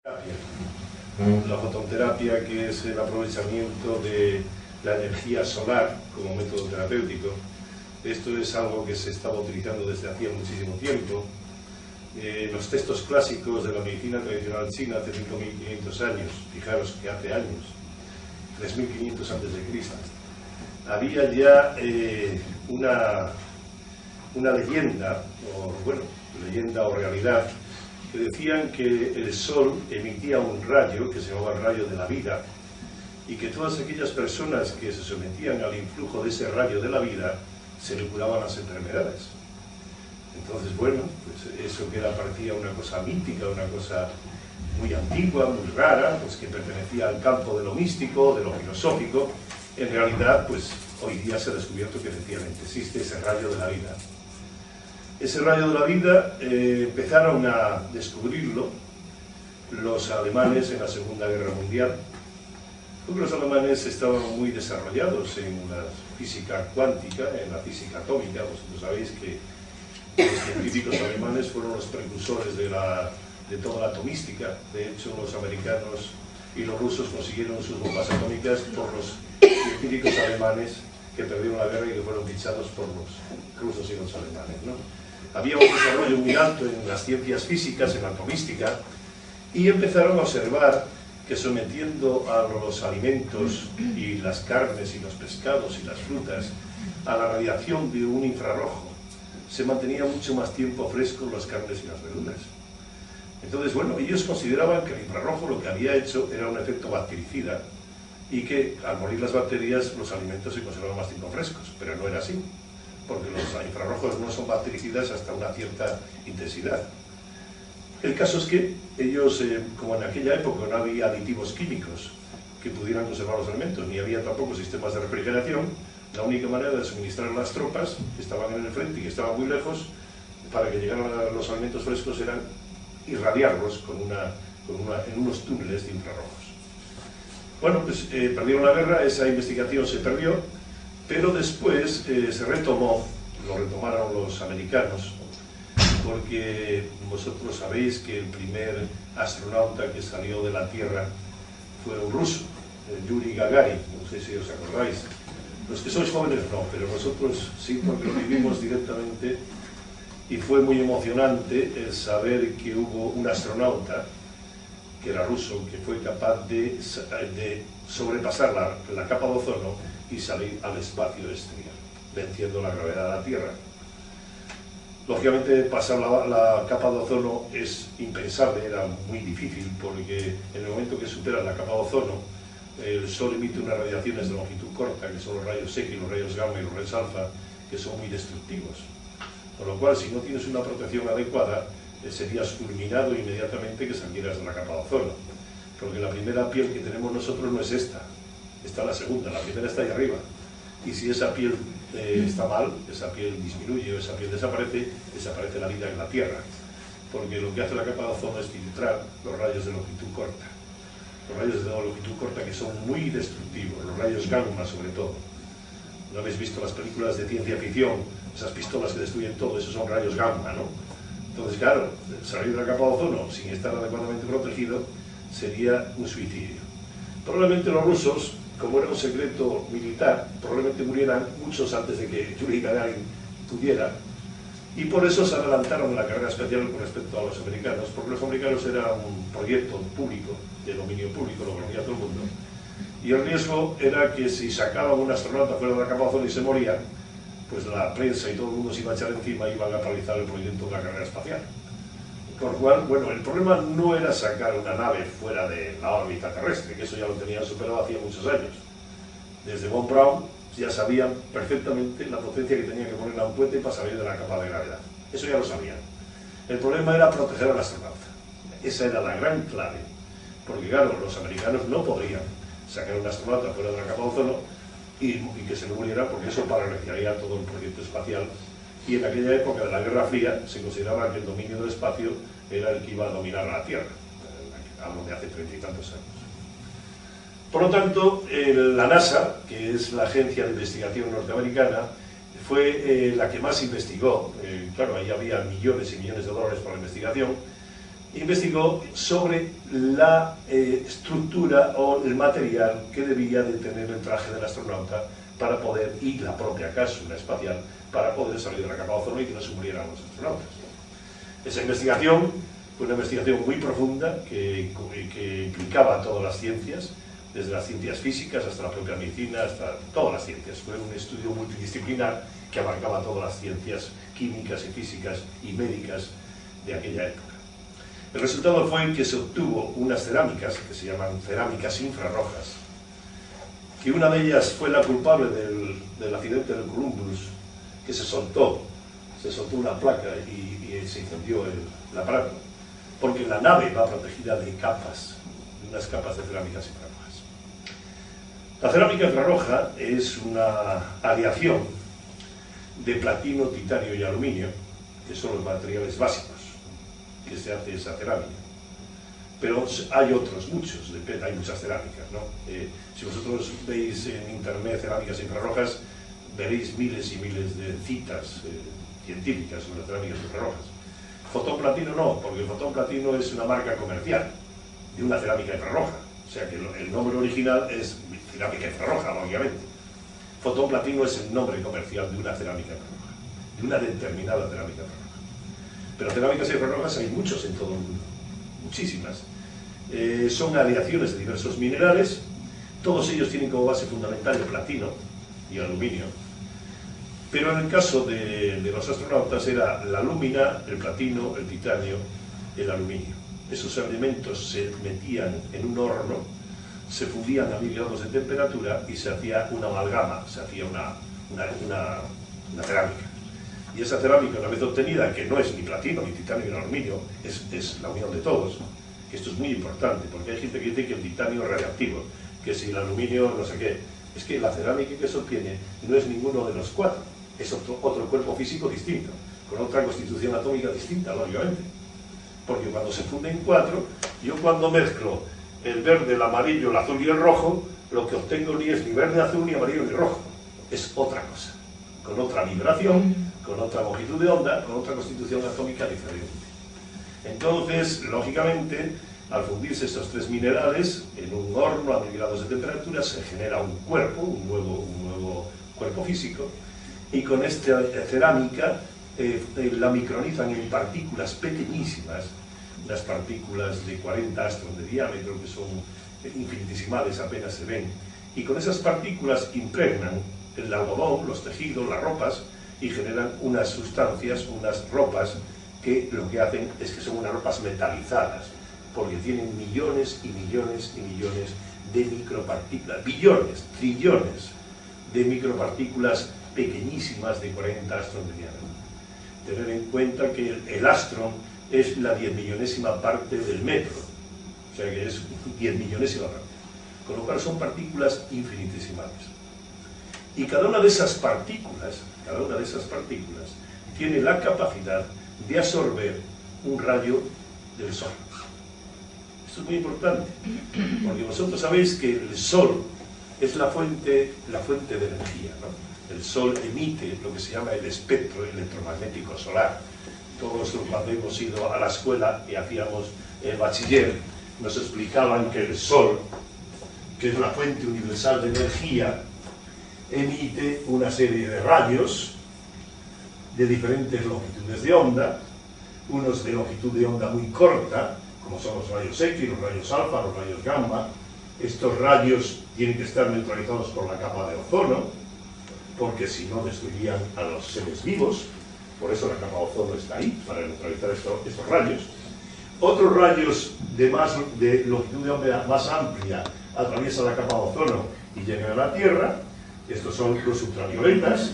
La fototerapia, que es el aprovechamiento de la energía solar como método terapéutico. Esto es algo que se estaba utilizando desde hacía muchísimo tiempo. Los textos clásicos de la medicina tradicional china hace 5.500 años, fijaros que hace años, 3.500 a.C., había ya una leyenda, leyenda o realidad, que decían que el sol emitía un rayo, que se llamaba el rayo de la vida, y que todas aquellas personas que se sometían al influjo de ese rayo de la vida, se le curaban las enfermedades. Entonces, pues eso que parecía una cosa mítica, una cosa muy antigua, muy rara, pues que pertenecía al campo de lo místico, de lo filosófico, en realidad, pues hoy día se ha descubierto que efectivamente existe ese rayo de la vida. Ese rayo de la vida empezaron a descubrirlo los alemanes en la Segunda Guerra Mundial, porque los alemanes estaban muy desarrollados en la física cuántica, en la física atómica. Vosotros sabéis que los científicos alemanes fueron los precursores de toda la atomística. De hecho, los americanos y los rusos consiguieron sus bombas atómicas por los científicos alemanes que perdieron la guerra y que fueron fichados por los rusos y los alemanes, ¿no? Había un desarrollo muy alto en las ciencias físicas, en la atomística, y empezaron a observar que sometiendo a los alimentos y las carnes y los pescados y las frutas a la radiación de un infrarrojo, se mantenía mucho más tiempo frescos las carnes y las verduras. Entonces, ellos consideraban que el infrarrojo lo que había hecho era un efecto bactericida y que al morir las bacterias los alimentos se conservaban más tiempo frescos, pero no era así, porque los infrarrojos no son bactericidas hasta una cierta intensidad. El caso es que ellos, como en aquella época no había aditivos químicos que pudieran conservar los alimentos, ni había tampoco sistemas de refrigeración, la única manera de suministrar a las tropas que estaban en el frente y que estaban muy lejos, para que llegaran los alimentos frescos, eran irradiarlos en unos túneles de infrarrojos. Perdieron la guerra, esa investigación se perdió, pero después se retomó, lo retomaron los americanos, porque vosotros sabéis que el primer astronauta que salió de la Tierra fue un ruso, Yuri Gagarin, no sé si os acordáis. Los que sois jóvenes no, pero nosotros sí, porque lo vivimos directamente, y fue muy emocionante el saber que hubo un astronauta, que era ruso, que fue capaz de sobrepasar la capa de ozono y salir al espacio exterior, venciendo la gravedad de la Tierra. Lógicamente, pasar la capa de ozono es impensable, era muy difícil, porque en el momento que supera la capa de ozono, el Sol emite unas radiaciones de longitud corta, que son los rayos X, los rayos gamma y los rayos alfa, que son muy destructivos. Con lo cual, si no tienes una protección adecuada, serías fulminado inmediatamente que salieras de la capa de ozono. Porque la primera piel que tenemos nosotros no es esta, está la segunda, la primera está ahí arriba. Y si esa piel está mal, esa piel disminuye o esa piel desaparece, desaparece la vida en la Tierra. Porque lo que hace la capa de ozono es filtrar los rayos de longitud corta. Los rayos de longitud corta, que son muy destructivos, los rayos gamma sobre todo. ¿No habéis visto las películas de ciencia ficción? Esas pistolas que destruyen todo, esos son rayos gamma, ¿no? Entonces, claro, salir de la capa de ozono sin estar adecuadamente protegido sería un suicidio. Probablemente los rusos, como era un secreto militar, probablemente murieran muchos antes de que Yuri Gagarin pudiera, y por eso se adelantaron en la carrera espacial con respecto a los americanos, porque los americanos era un proyecto público, de dominio público, lo conocía todo el mundo, y el riesgo era que si sacaban un astronauta fuera de la capa de ozono y se moría, pues la prensa y todo el mundo se iba a echar encima y iban a paralizar el proyecto de la carrera espacial. Por lo cual, el problema no era sacar una nave fuera de la órbita terrestre, que eso ya lo tenían superado hacía muchos años. Desde von Braun ya sabían perfectamente la potencia que tenían que poner a un cohete para salir de la capa de gravedad. Eso ya lo sabían. El problema era proteger al astronauta. Esa era la gran clave. Porque claro, los americanos no podrían sacar un astronauta fuera de la capa de ozono y que se no muriera, porque eso paralizaría todo el proyecto espacial. Y en aquella época de la Guerra Fría se consideraba que el dominio del espacio era el que iba a dominar a la Tierra. Hablo de hace 30 y tantos años. Por lo tanto, la NASA, que es la agencia de investigación norteamericana, fue la que más investigó. Claro, ahí había millones y millones de dólares para la investigación, investigó sobre la estructura o el material que debía de tener el traje del astronauta para poder, y la propia cápsula espacial, para poder salir de la capa de ozono y que no se murieran los astronautas. Esa investigación fue una investigación muy profunda que implicaba a todas las ciencias, desde las ciencias físicas hasta la propia medicina, hasta todas las ciencias. Fue un estudio multidisciplinar que abarcaba todas las ciencias químicas y físicas y médicas de aquella época. El resultado fue que se obtuvo unas cerámicas, que se llaman cerámicas infrarrojas, que una de ellas fue la culpable del accidente del Columbus, que se soltó una placa y se incendió el aparato, porque la nave va protegida de capas, de unas capas de cerámicas infrarrojas. La cerámica infrarroja es una aleación de platino, titanio y aluminio, que son los materiales básicos que se hace esa cerámica. Pero hay otros muchos, hay muchas cerámicas, ¿no? Si vosotros veis en internet cerámicas infrarrojas, veréis miles y miles de citas científicas sobre las cerámicas infrarrojas. Fotón platino no, porque el fotón platino es una marca comercial de una cerámica infrarroja. O sea que el nombre original es cerámica infrarroja, obviamente. Fotón platino es el nombre comercial de una cerámica infrarroja, de una determinada cerámica infrarroja. Pero cerámicas infrarrojas hay muchos en todo el mundo, muchísimas. Son aleaciones de diversos minerales, todos ellos tienen como base fundamental el platino y aluminio, pero en el caso de los astronautas era la alúmina, el platino, el titanio, el aluminio. Esos elementos se metían en un horno, se fundían a 1000 grados de temperatura y se hacía una amalgama, se hacía una cerámica. Y esa cerámica, una vez obtenida, que no es ni platino, ni titanio, ni aluminio, es la unión de todos. Esto es muy importante, porque hay gente que dice que el titanio es radiactivo, que si el aluminio no sé qué. Es que la cerámica que se obtiene no es ninguno de los cuatro, es otro cuerpo físico distinto, con otra constitución atómica distinta, lógicamente. Porque cuando se funden cuatro, yo cuando mezclo el verde, el amarillo, el azul y el rojo, lo que obtengo ni es ni verde, azul, ni amarillo, ni rojo. Es otra cosa, con otra vibración, con otra longitud de onda, con otra constitución atómica diferente. Entonces, lógicamente, al fundirse estos tres minerales en un horno a 1000 grados de temperatura, se genera un cuerpo, un nuevo cuerpo físico, y con esta cerámica la micronizan en partículas pequeñísimas, unas partículas de 40 astros de diámetro, que son infinitesimales, apenas se ven, y con esas partículas impregnan el algodón, los tejidos, las ropas, y generan unas sustancias, unas ropas, que lo que hacen es que son unas ropas metalizadas, porque tienen millones y millones y millones de micropartículas, billones, trillones de micropartículas pequeñísimas de 40 astros de diámetro. Tener en cuenta que el astro es la 10.000.000ª parte del metro, o sea que es 10.000.000ª parte, con lo cual son partículas infinitesimales. Y cada una de esas partículas tiene la capacidad de absorber un rayo del Sol. Esto es muy importante, porque vosotros sabéis que el Sol es la fuente de energía, ¿no? El Sol emite lo que se llama el espectro electromagnético solar. Todos cuando hemos ido a la escuela y hacíamos el bachiller, nos explicaban que el Sol, que es la fuente universal de energía, emite una serie de rayos de diferentes longitudes de onda, unos de longitud de onda muy corta, como son los rayos X, los rayos alfa, los rayos gamma. Estos rayos tienen que estar neutralizados por la capa de ozono, porque si no destruirían a los seres vivos. Por eso la capa de ozono está ahí, para neutralizar estos rayos. Otros rayos de longitud de onda más amplia atraviesan la capa de ozono y llegan a la Tierra. Estos son los ultravioletas.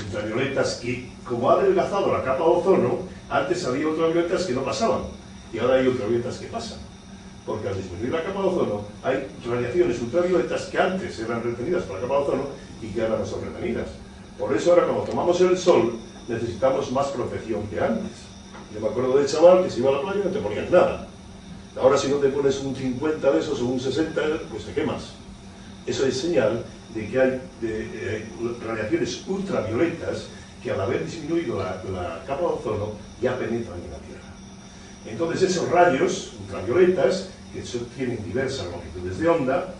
Ultravioletas que, como ha adelgazado la capa de ozono, antes había ultravioletas que no pasaban, y ahora hay ultravioletas que pasan. Porque al disminuir la capa de ozono, hay radiaciones ultravioletas que antes eran retenidas por la capa de ozono y que ahora no son retenidas. Por eso ahora, cuando tomamos el sol, necesitamos más protección que antes. Yo me acuerdo del chaval que se iba a la playa y no te ponías nada. Ahora, si no te pones un 50 de esos o un 60, pues te quemas. Eso es señal de que hay radiaciones ultravioletas que, al haber disminuido la capa de ozono, ya penetran en la Tierra. Entonces esos rayos ultravioletas, que tienen diversas longitudes de onda,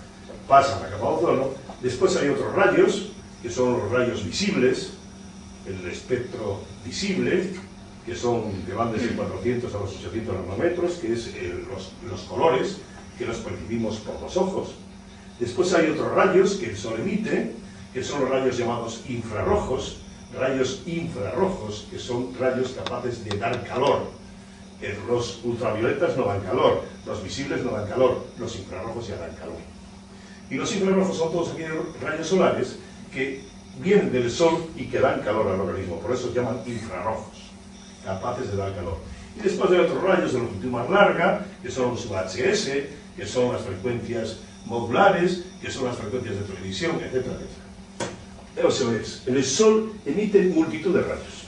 pasan a la capa de ozono. Después hay otros rayos, que son los rayos visibles, el espectro visible, que van desde 400 a los 800 nanómetros, que es los colores que los percibimos por los ojos. Después hay otros rayos que el Sol emite, que son los rayos llamados infrarrojos, que son rayos capaces de dar calor. Los ultravioletas no dan calor, los visibles no dan calor, los infrarrojos ya dan calor. Y los infrarrojos son todos aquellos rayos solares que vienen del Sol y que dan calor al organismo, por eso se llaman infrarrojos, capaces de dar calor. Y después hay otros rayos de longitud más larga, que son los UHS, que son las frecuencias modulares, que son las frecuencias de televisión, etcétera, etcétera. Eso es, el Sol emite multitud de rayos.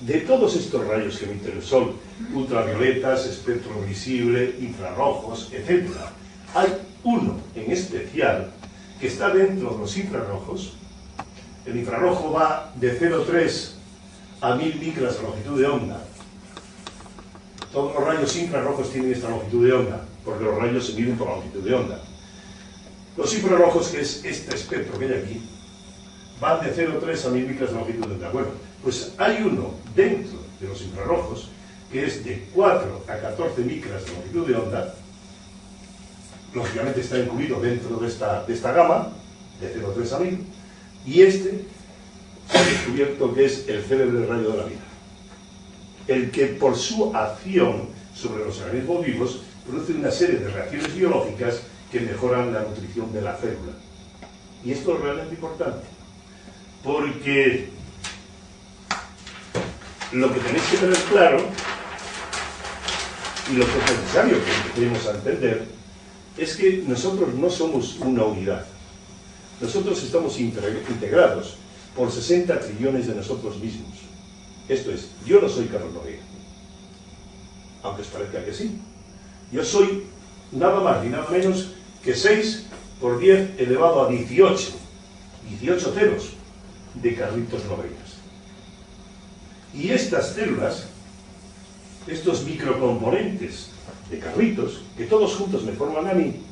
De todos estos rayos que emite el Sol, ultravioletas, espectro visible, infrarrojos, etc., hay uno en especial que está dentro de los infrarrojos. El infrarrojo va de 0,3 a 1000 micras de longitud de onda. Todos los rayos infrarrojos tienen esta longitud de onda, porque los rayos se miden por la longitud de onda. Los infrarrojos, que es este espectro que hay aquí, van de 0,3 a 1000 micras de longitud de onda. Bueno, pues hay uno dentro de los infrarrojos que es de 4 a 14 micras de longitud de onda. Lógicamente está incluido dentro de esta gama, de 0,3 a 1000, y este se ha descubierto que es el célebre rayo de la vida. El que por su acción sobre los organismos vivos produce una serie de reacciones biológicas que mejoran la nutrición de la célula. Y esto es realmente importante, porque lo que tenéis que tener claro, y lo que es necesario que empecemos a entender, es que nosotros no somos una unidad. Nosotros estamos integrados por 60 trillones de nosotros mismos. Esto es, yo no soy Carlos Noguera, aunque os parezca que sí. Yo soy nada más ni nada menos que 6 por 10 elevado a 18 ceros de Carlitos Nogueras. Y estas células, estos microcomponentes de Carlitos, que todos juntos me forman a mí,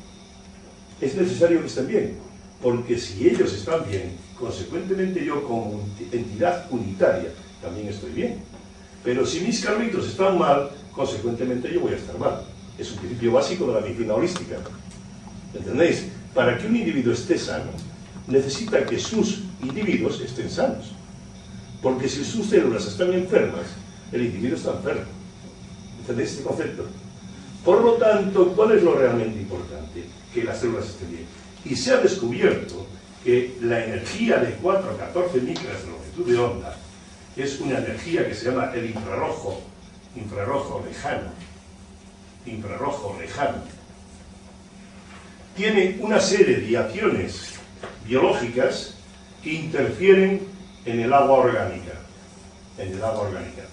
es necesario que estén bien, porque si ellos están bien, consecuentemente yo como entidad unitaria también estoy bien. Pero si mis Carlitos están mal, consecuentemente yo voy a estar mal. Es un principio básico de la medicina holística. ¿Entendéis? Para que un individuo esté sano, necesita que sus individuos estén sanos. Porque si sus células están enfermas, el individuo está enfermo. ¿Entendéis este concepto? Por lo tanto, ¿cuál es lo realmente importante? Que las células estén bien. Y se ha descubierto que la energía de 4 a 14 micras de longitud de onda es una energía que se llama el infrarrojo lejano. Tiene una serie de acciones biológicas que interfieren en el agua orgánica.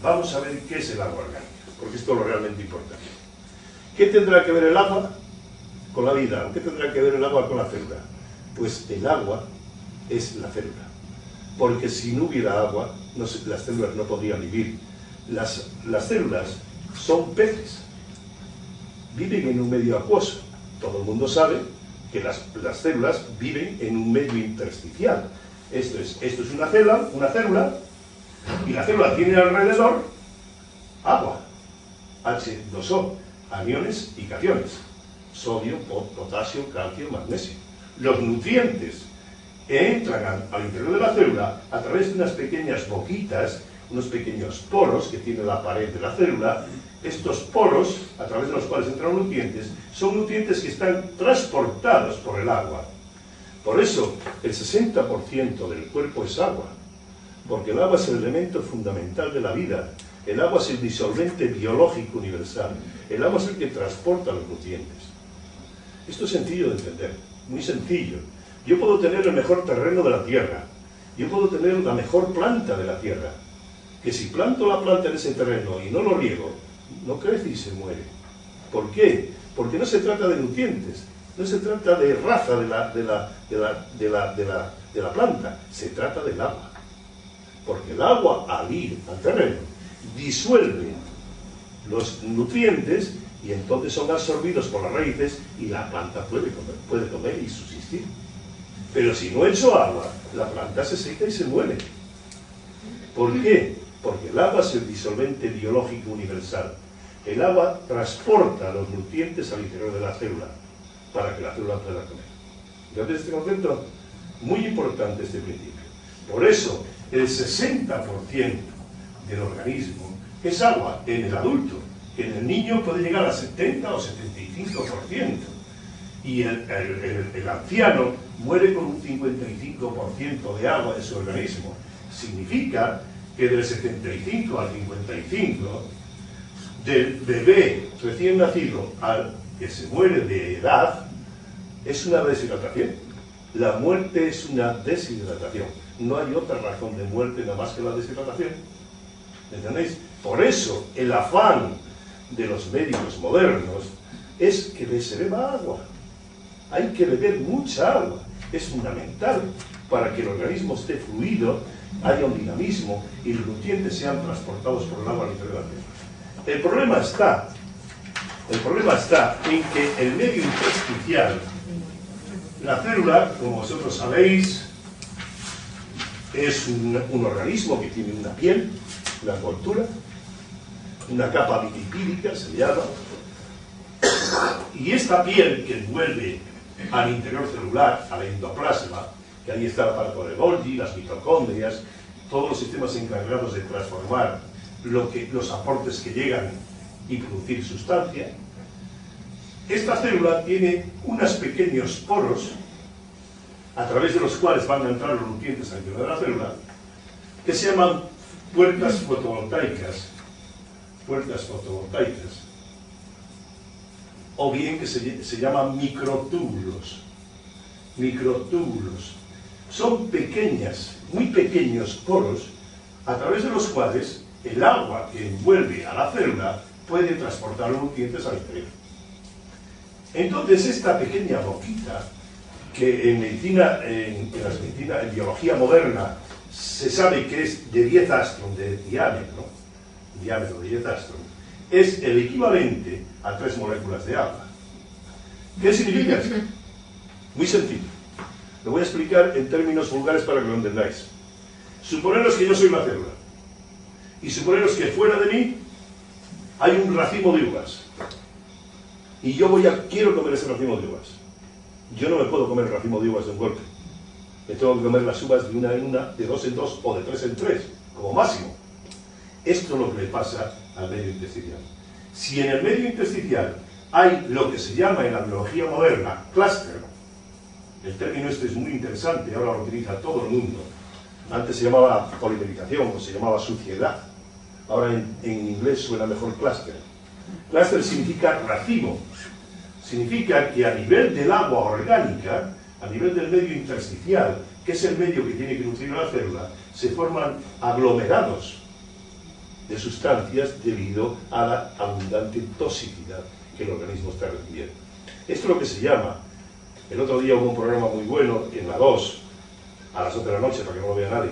Vamos a ver qué es el agua orgánica, porque esto es lo realmente importante. ¿Qué tendrá que ver el agua con la vida? ¿Qué tendrá que ver el agua con la célula? Pues el agua es la célula. Porque si no hubiera agua, las células no podrían vivir. Las células son peces. Viven en un medio acuoso. Todo el mundo sabe que las células viven en un medio intersticial. Esto es una célula, y la célula tiene alrededor agua, H2O, aniones y cationes, sodio, potasio, calcio, magnesio. Los nutrientes entran al interior de la célula a través de unas pequeñas boquitas, unos pequeños poros que tiene la pared de la célula. Estos poros, a través de los cuales entran los nutrientes, son nutrientes que están transportados por el agua. Por eso, el 60% del cuerpo es agua, porque el agua es el elemento fundamental de la vida. El agua es el disolvente biológico universal. El agua es el que transporta los nutrientes. Esto es sencillo de entender, muy sencillo. Yo puedo tener el mejor terreno de la tierra, yo puedo tener la mejor planta de la tierra, que si planto la planta en ese terreno y no lo riego, no crece y se muere. ¿Por qué? Porque no se trata de nutrientes, no se trata de raza de la planta, se trata del agua. Porque el agua, al ir al terreno, disuelve los nutrientes y entonces son absorbidos por las raíces y la planta puede comer y subsistir. Pero si no echo agua, la planta se seca y se muere. ¿Por qué? Porque el agua es el disolvente biológico universal. El agua transporta los nutrientes al interior de la célula para que la célula pueda comer. Entonces, este concepto, muy importante este principio. Por eso, el 60% del organismo es agua en el adulto, que en el niño puede llegar a 70 o 75%. Y el anciano muere con un 55% de agua en su organismo. Significa que del 75 al 55, del bebé recién nacido al que se muere de edad, es una deshidratación. La muerte es una deshidratación. No hay otra razón de muerte nada más que la deshidratación. ¿Entendéis? Por eso el afán de los médicos modernos es que se beba agua. Hay que beber mucha agua. Es fundamental para que el organismo esté fluido, haya un dinamismo y los nutrientes sean transportados por el agua al interior de la tierra. El problema está en que el medio intersticial, la célula, como vosotros sabéis, es un organismo que tiene una piel, una envoltura, una capa lipídica se llama, y esta piel que envuelve al interior celular, al endoplasma, que ahí está el aparato de Golgi, las mitocondrias, todos los sistemas encargados de transformar los aportes que llegan y producir sustancia. Esta célula tiene unos pequeños poros a través de los cuales van a entrar los nutrientes al interior de la célula, que se llaman puertas fotovoltaicas, o bien que se llaman microtúbulos. Son pequeñas, muy pequeños poros a través de los cuales el agua que envuelve a la célula puede transportar los nutrientes al interior. Entonces esta pequeña boquita, que en medicina, en biología moderna, se sabe que es de 10 Armstrong de diámetro de 10 Armstrong, es el equivalente a 3 moléculas de agua. ¿Qué significa esto? Muy sencillo. Lo voy a explicar en términos vulgares para que lo entendáis. Suponeros que yo soy la célula. Y suponeros que fuera de mí hay un racimo de uvas. Y yo quiero comer ese racimo de uvas. Yo no me puedo comer el racimo de uvas de un golpe. Me tengo que comer las uvas de una en una, de dos en dos o de tres en tres, como máximo. Esto es lo que le pasa al medio intersticial. Si en el medio intersticial hay lo que se llama en la biología moderna clúster, el término este es muy interesante, ahora lo utiliza todo el mundo. Antes se llamaba polimerización o se llamaba suciedad. Ahora en inglés suena mejor clúster. Clúster significa racimo. Significa que a nivel del agua orgánica, a nivel del medio intersticial, que es el medio que tiene que nutrir a la célula, se forman aglomerados de sustancias debido a la abundante toxicidad que el organismo está recibiendo. Esto es lo que se llama, el otro día hubo un programa muy bueno en la 2, a las 8 de la noche, para que no lo vea nadie,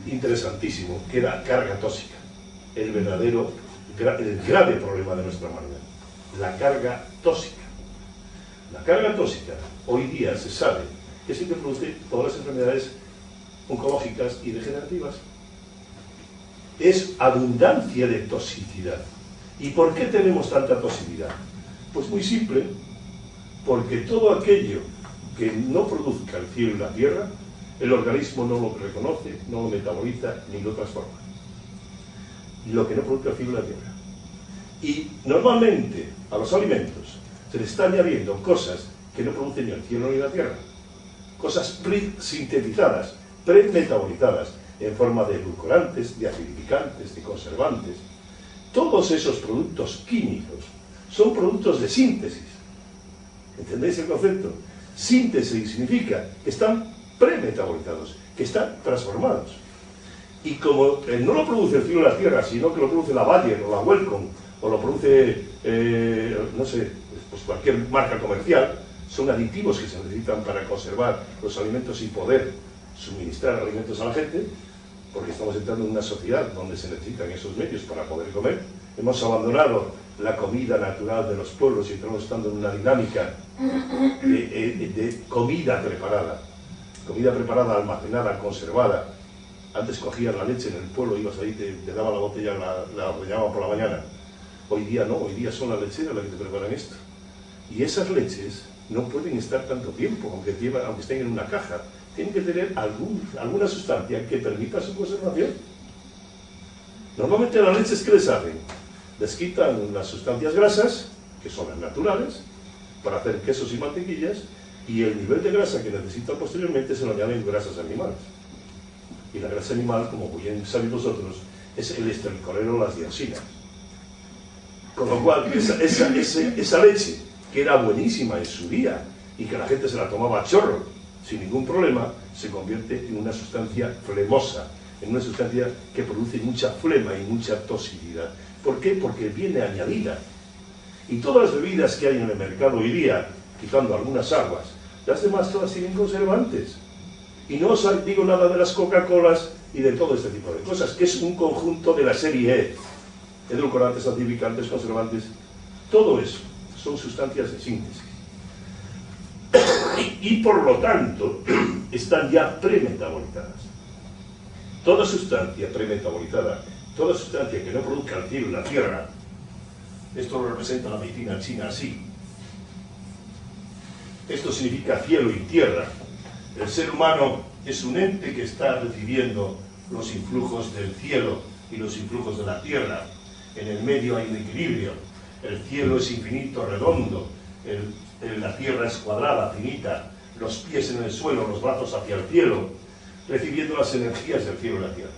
interesantísimo, que era carga tóxica, el grave problema de nuestra humanidad, la carga tóxica. La carga tóxica, hoy día se sabe que es lo que produce todas las enfermedades oncológicas y degenerativas. Es abundancia de toxicidad. ¿Y por qué tenemos tanta toxicidad? Pues muy simple, porque todo aquello que no produzca el cielo y la tierra, el organismo no lo reconoce, no lo metaboliza ni lo transforma. Lo que no produzca el cielo y la tierra. Y normalmente a los alimentos se le está añadiendo cosas que no producen ni el cielo ni la tierra. Cosas pre-sintetizadas, pre-metabolizadas, en forma de edulcorantes, de acidificantes, de conservantes. Todos esos productos químicos son productos de síntesis. ¿Entendéis el concepto? Síntesis significa que están premetabolizados, que están transformados. Y como no lo produce el cielo y la tierra, sino que lo produce la Bayer o la Wellcome, o lo produce, no sé, pues cualquier marca comercial, son aditivos que se necesitan para conservar los alimentos y poder suministrar alimentos a la gente, porque estamos entrando en una sociedad donde se necesitan esos medios para poder comer. hemos abandonado la comida natural de los pueblos y estamos estando en una dinámica de comida preparada, almacenada, conservada. Antes cogías la leche en el pueblo, ibas ahí, te daban la botella, la ordeñaban por la mañana. Hoy día no, hoy día son las lecheras las que te preparan esto. Y esas leches no pueden estar tanto tiempo, aunque estén en una caja. Tienen que tener alguna sustancia que permita su conservación. Normalmente las leches, ¿qué les hacen? Les quitan las sustancias grasas, que son las naturales, para hacer quesos y mantequillas, y el nivel de grasa que necesitan posteriormente se lo añaden grasas animales. Y la grasa animal, como bien sabéis vosotros, es el estercolero, las dioxinas. Con lo cual, esa leche, que era buenísima en su día, y que la gente se la tomaba a chorro, sin ningún problema, se convierte en una sustancia flemosa, en una sustancia que produce mucha flema y mucha toxicidad. ¿Por qué? Porque viene añadida. Y todas las bebidas que hay en el mercado hoy día, quitando algunas aguas, las demás todas tienen conservantes. Y no os digo nada de las Coca-Colas y de todo este tipo de cosas, que es un conjunto de la serie E. Edulcorantes, acidificantes, conservantes, todo eso son sustancias de síntesis. Y por lo tanto, están ya premetabolizadas. Toda sustancia premetabolizada, toda sustancia que no produzca el cielo y la tierra, esto lo representa la medicina china así. Esto significa cielo y tierra. El ser humano es un ente que está recibiendo los influjos del cielo y los influjos de la tierra. En el medio hay un equilibrio. El cielo es infinito, redondo. La tierra es cuadrada, finita. Los pies en el suelo, los brazos hacia el cielo, recibiendo las energías del cielo y la tierra.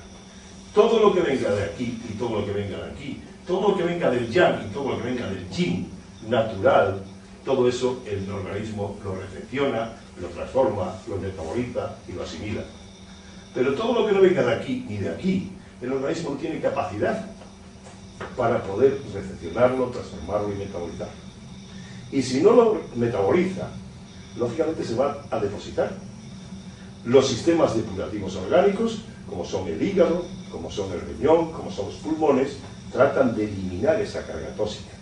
Todo lo que venga de aquí y todo lo que venga de aquí, todo lo que venga del yang y todo lo que venga del yin natural, todo eso el organismo lo recepciona, lo transforma, lo metaboliza y lo asimila. Pero todo lo que no venga de aquí ni de aquí, el organismo no tiene capacidad para poder recepcionarlo, transformarlo y metabolizarlo. Y si no lo metaboliza, lógicamente se va a depositar. Los sistemas depurativos orgánicos, como son el hígado, como son el riñón, como son los pulmones, tratan de eliminar esa carga tóxica.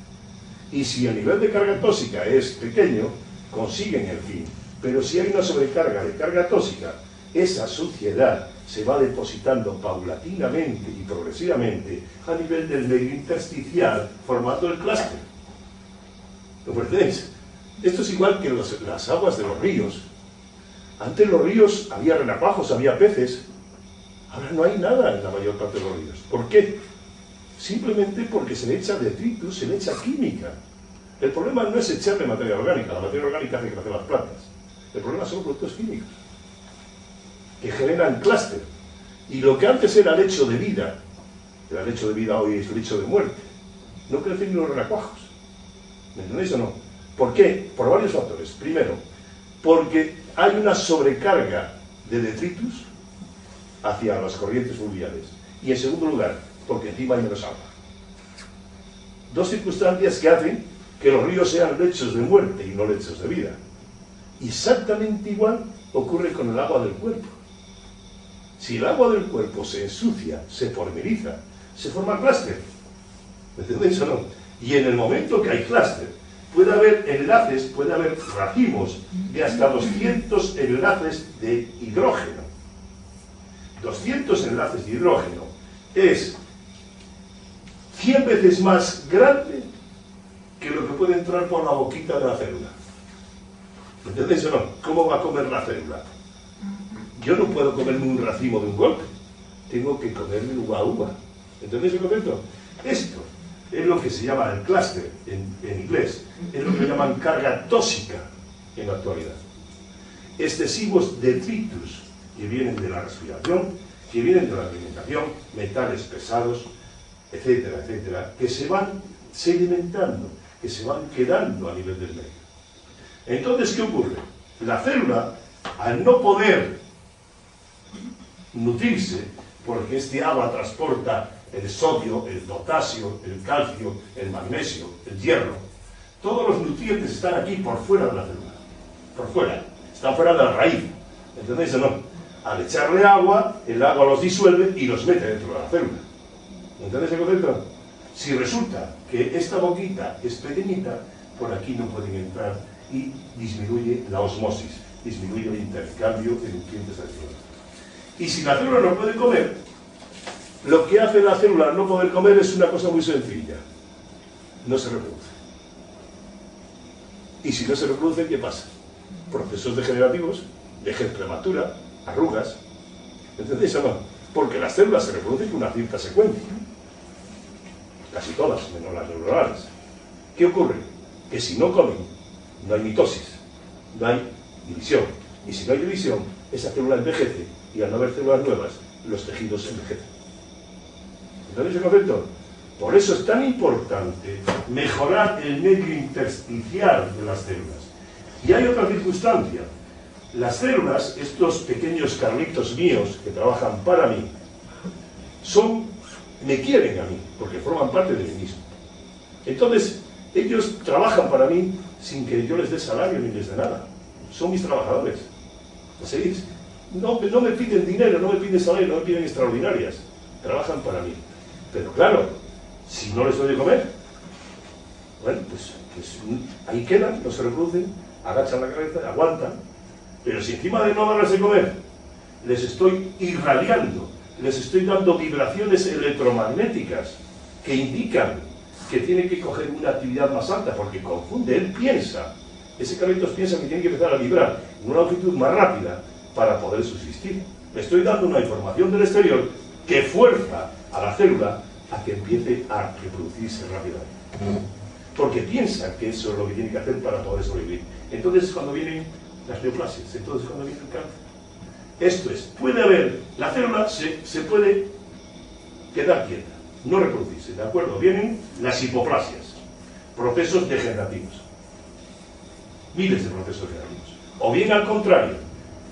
Y si el nivel de carga tóxica es pequeño, consiguen el fin. Pero si hay una sobrecarga de carga tóxica, esa suciedad se va depositando paulatinamente y progresivamente a nivel del medio intersticial, formando el clúster. ¿Lo percibéis? Esto es igual que las aguas de los ríos. Antes en los ríos había renacuajos, había peces. Ahora no hay nada en la mayor parte de los ríos. ¿Por qué? Simplemente porque se le echa detritus, se le echa química. El problema no es echarle materia orgánica. La materia orgánica hace crecer las plantas. El problema son los productos químicos que generan clúster. Y lo que antes era lecho de vida, el lecho de vida hoy es lecho de muerte. No crecen ni los renacuajos. ¿Me entendéis o no? ¿Por qué? Por varios factores. Primero, porque hay una sobrecarga de detritus hacia las corrientes fluviales. Y en segundo lugar, porque encima hay menos agua. Dos circunstancias que hacen que los ríos sean lechos de muerte y no lechos de vida. Y exactamente igual ocurre con el agua del cuerpo. Si el agua del cuerpo se ensucia, se pormeriza, se forma clúster. ¿Me entendéis o no? Y en el momento que hay clúster, puede haber enlaces, puede haber racimos de hasta 200 enlaces de hidrógeno. 200 enlaces de hidrógeno es 100 veces más grande que lo que puede entrar por la boquita de la célula. ¿Me entendéis o no? ¿Cómo va a comer la célula? Yo no puedo comerme un racimo de un golpe. Tengo que comerme uva a uva. ¿Entendéis el concepto? Esto es lo que se llama el clúster en inglés. Es lo que llaman carga tóxica en la actualidad. Excesivos detritus que vienen de la respiración, que vienen de la alimentación, metales pesados, etcétera, etcétera, que se van sedimentando, que se van quedando a nivel del medio. Entonces, ¿qué ocurre? La célula, al no poder nutrirse, porque este agua transporta el sodio, el potasio, el calcio, el magnesio, el hierro, todos los nutrientes están aquí por fuera de la célula, por fuera, están fuera de la raíz, ¿entendéis o no? Al echarle agua, el agua los disuelve y los mete dentro de la célula. ¿Entendéis el concepto? Si resulta que esta boquita es pequeñita, por aquí no pueden entrar y disminuye la osmosis, disminuye el intercambio de nutrientes del célula. Y si la célula no puede comer, lo que hace la célula al no poder comer es una cosa muy sencilla: no se reproduce. Y si no se reproduce, ¿qué pasa? Procesos degenerativos, vejez prematura, arrugas. ¿Entendéis o no? Porque las células se reproducen con una cierta secuencia. Casi todas, menos las neuronales. ¿Qué ocurre? Que si no comen, no hay mitosis, no hay división. Y si no hay división, esa célula envejece, y al no haber células nuevas, los tejidos envejecen. ¿Entendéis el concepto? Por eso es tan importante mejorar el medio intersticial de las células. Y hay otra circunstancia. Las células, estos pequeños carlitos míos que trabajan para mí, me quieren a mí, porque forman parte de mí mismo. Entonces, ellos trabajan para mí sin que yo les dé salario ni les dé nada. Son mis trabajadores. ¿Seguís? No me piden dinero, no me piden salario, no me piden extraordinarias. Trabajan para mí. Pero claro, si no les doy de comer, bueno, pues ahí quedan, no se reproducen, agachan la cabeza, aguantan. Pero si encima de no darles de comer, les estoy irradiando, les estoy dando vibraciones electromagnéticas que indican que tiene que coger una actividad más alta, porque confunde, él piensa, ese carlitos piensa que tiene que empezar a vibrar en una longitud más rápida para poder subsistir. Le estoy dando una información del exterior que fuerza a la célula a que empiece a reproducirse rápidamente. Porque piensa que eso es lo que tiene que hacer para poder sobrevivir. Entonces es cuando vienen las neoplasias, entonces es cuando viene el cáncer. Esto es, puede haber, la célula se puede quedar quieta, no reproducirse, ¿de acuerdo? Vienen las hipoplasias, procesos degenerativos, miles de procesos degenerativos. O bien al contrario,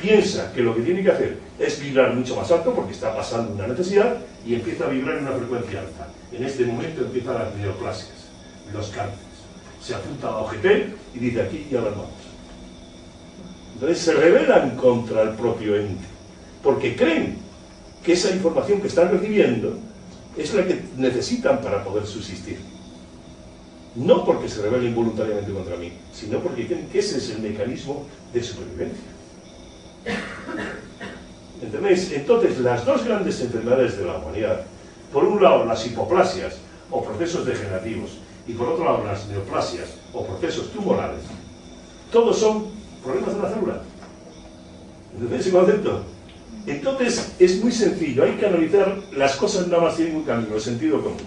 piensa que lo que tiene que hacer es vibrar mucho más alto porque está pasando una necesidad y empieza a vibrar en una frecuencia alta. En este momento empiezan las neoplasias, los cánceres. Se apunta a la OGT y dice: aquí ya las vamos. Entonces se rebelan contra el propio ente, porque creen que esa información que están recibiendo es la que necesitan para poder subsistir. No porque se rebelen voluntariamente contra mí, sino porque creen que ese es el mecanismo de supervivencia. ¿Entendéis? Entonces, las dos grandes enfermedades de la humanidad, por un lado las hipoplasias o procesos degenerativos, y por otro lado las neoplasias o procesos tumorales, todos son problemas de la célula. ¿Entendéis ese concepto? Entonces, es muy sencillo, hay que analizar, las cosas nada más tienen un camino, el sentido común.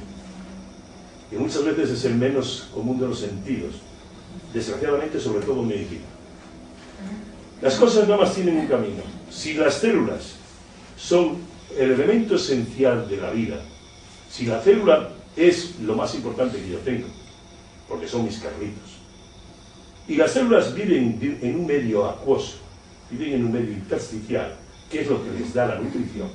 Y muchas veces es el menos común de los sentidos, desgraciadamente, sobre todo en medicina. Las cosas nada más tienen un camino. Si las células son el elemento esencial de la vida, si la célula es lo más importante que yo tengo, porque son mis carlitos, y las células viven en un medio acuoso, viven en un medio intersticial, que es lo que les da la nutrición,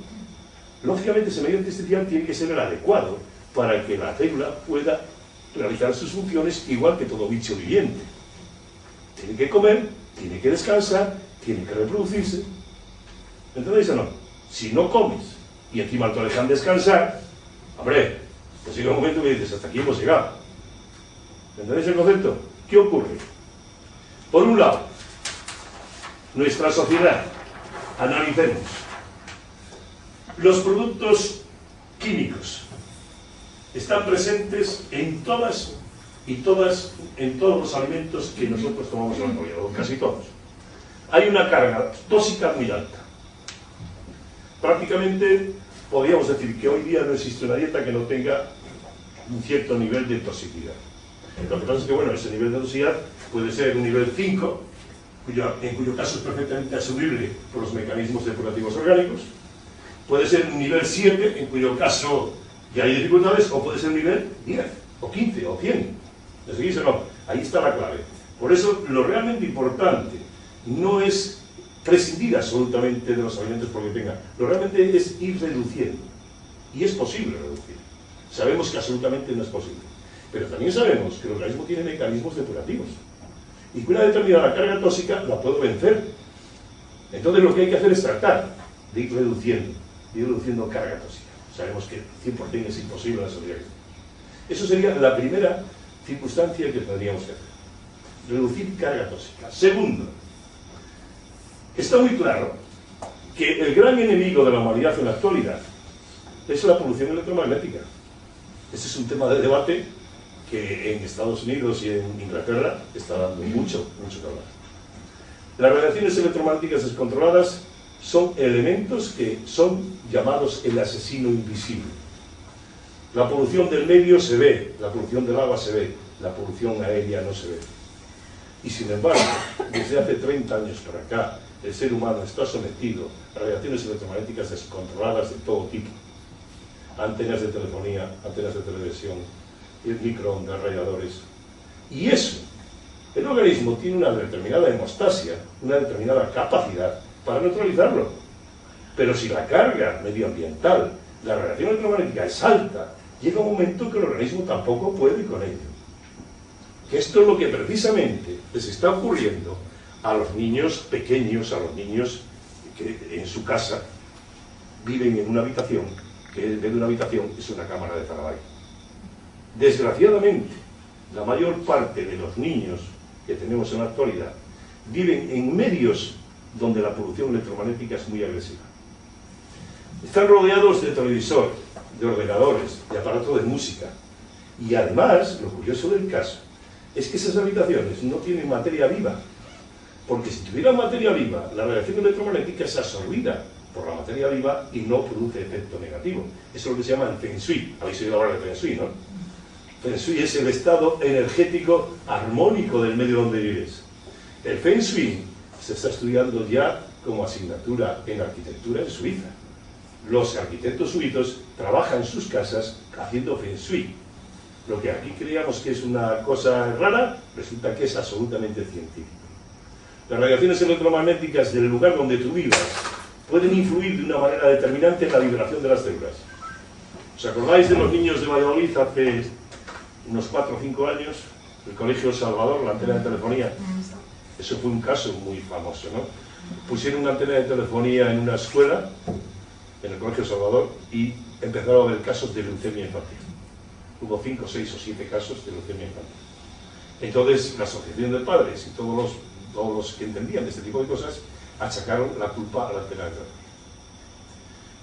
lógicamente ese medio intersticial tiene que ser el adecuado para que la célula pueda realizar sus funciones igual que todo bicho viviente. Tiene que comer, tiene que descansar, tiene que reproducirse. ¿Entendéis o no? Si no comes y encima te dejan descansar, hombre, pues llega un momento que dices: hasta aquí hemos llegado. ¿Entendéis el concepto? ¿Qué ocurre? Por un lado, nuestra sociedad, analicemos los productos químicos. Están presentes en todos los alimentos que nosotros tomamos en la comida, o casi todos. Hay una carga tóxica muy alta. Prácticamente podríamos decir que hoy día no existe una dieta que no tenga un cierto nivel de toxicidad. Lo que pasa es que, bueno, ese nivel de toxicidad puede ser un nivel 5, en cuyo caso es perfectamente asumible por los mecanismos depurativos orgánicos. Puede ser un nivel 7, en cuyo caso ya hay dificultades, o puede ser un nivel 10, o 15, o 100. ¿Me seguís o no? Ahí está la clave. Por eso, lo realmente importante no es prescindir absolutamente de los alimentos porque tengan. Lo realmente es ir reduciendo. Y es posible reducir. Sabemos que absolutamente no es posible. Pero también sabemos que el organismo tiene mecanismos depurativos. Y que una determinada carga tóxica la puedo vencer. Entonces lo que hay que hacer es tratar de ir reduciendo carga tóxica. Sabemos que 100% es imposible en la sociedad. Eso sería la primera circunstancia que tendríamos que hacer. Reducir carga tóxica. Segundo, está muy claro que el gran enemigo de la humanidad en la actualidad es la polución electromagnética. Este es un tema de debate que en Estados Unidos y en Inglaterra está dando mucho que hablar. Las radiaciones electromagnéticas descontroladas son elementos que son llamados el asesino invisible. La polución del medio se ve, la polución del agua se ve, la polución aérea no se ve. Y sin embargo, desde hace 30 años para acá, el ser humano está sometido a radiaciones electromagnéticas descontroladas de todo tipo. Antenas de telefonía, antenas de televisión, microondas, radiadores. Y eso, el organismo tiene una determinada hemostasia, una determinada capacidad para neutralizarlo. Pero si la carga medioambiental, la radiación electromagnética es alta, llega un momento que el organismo tampoco puede con ello. Que esto es lo que precisamente les está ocurriendo a los niños pequeños, a los niños que en su casa viven en una habitación, que en vez de una habitación es una cámara de Faraday. Desgraciadamente, la mayor parte de los niños que tenemos en la actualidad viven en medios donde la polución electromagnética es muy agresiva. Están rodeados de televisor, de ordenadores, de aparatos de música. Y además, lo curioso del caso, es que esas habitaciones no tienen materia viva. Porque si tuvieran materia viva, la radiación electromagnética es absorbida por la materia viva y no produce efecto negativo. Eso es lo que se llama el Feng Shui. Habéis oído hablar de Feng Shui, ¿no? Feng Shui es el estado energético armónico del medio donde vives. El Feng Shui se está estudiando ya como asignatura en arquitectura en Suiza. Los arquitectos suizos trabajan en sus casas haciendo Feng Shui. Lo que aquí creíamos que es una cosa rara, resulta que es absolutamente científico. Las radiaciones electromagnéticas del lugar donde tú vivas pueden influir de una manera determinante en la vibración de las células. ¿Os acordáis de los niños de Valladolid hace unos 4 o 5 años? El Colegio Salvador, la antena de telefonía. Eso fue un caso muy famoso, ¿no? Pusieron una antena de telefonía en una escuela, en el Colegio Salvador, y empezaron a haber casos de leucemia infantil. Hubo 5, 6 o 7 casos de leucemia infantil. Entonces, la Asociación de Padres y todos los que entendían de este tipo de cosas achacaron la culpa a la antena de telefonía.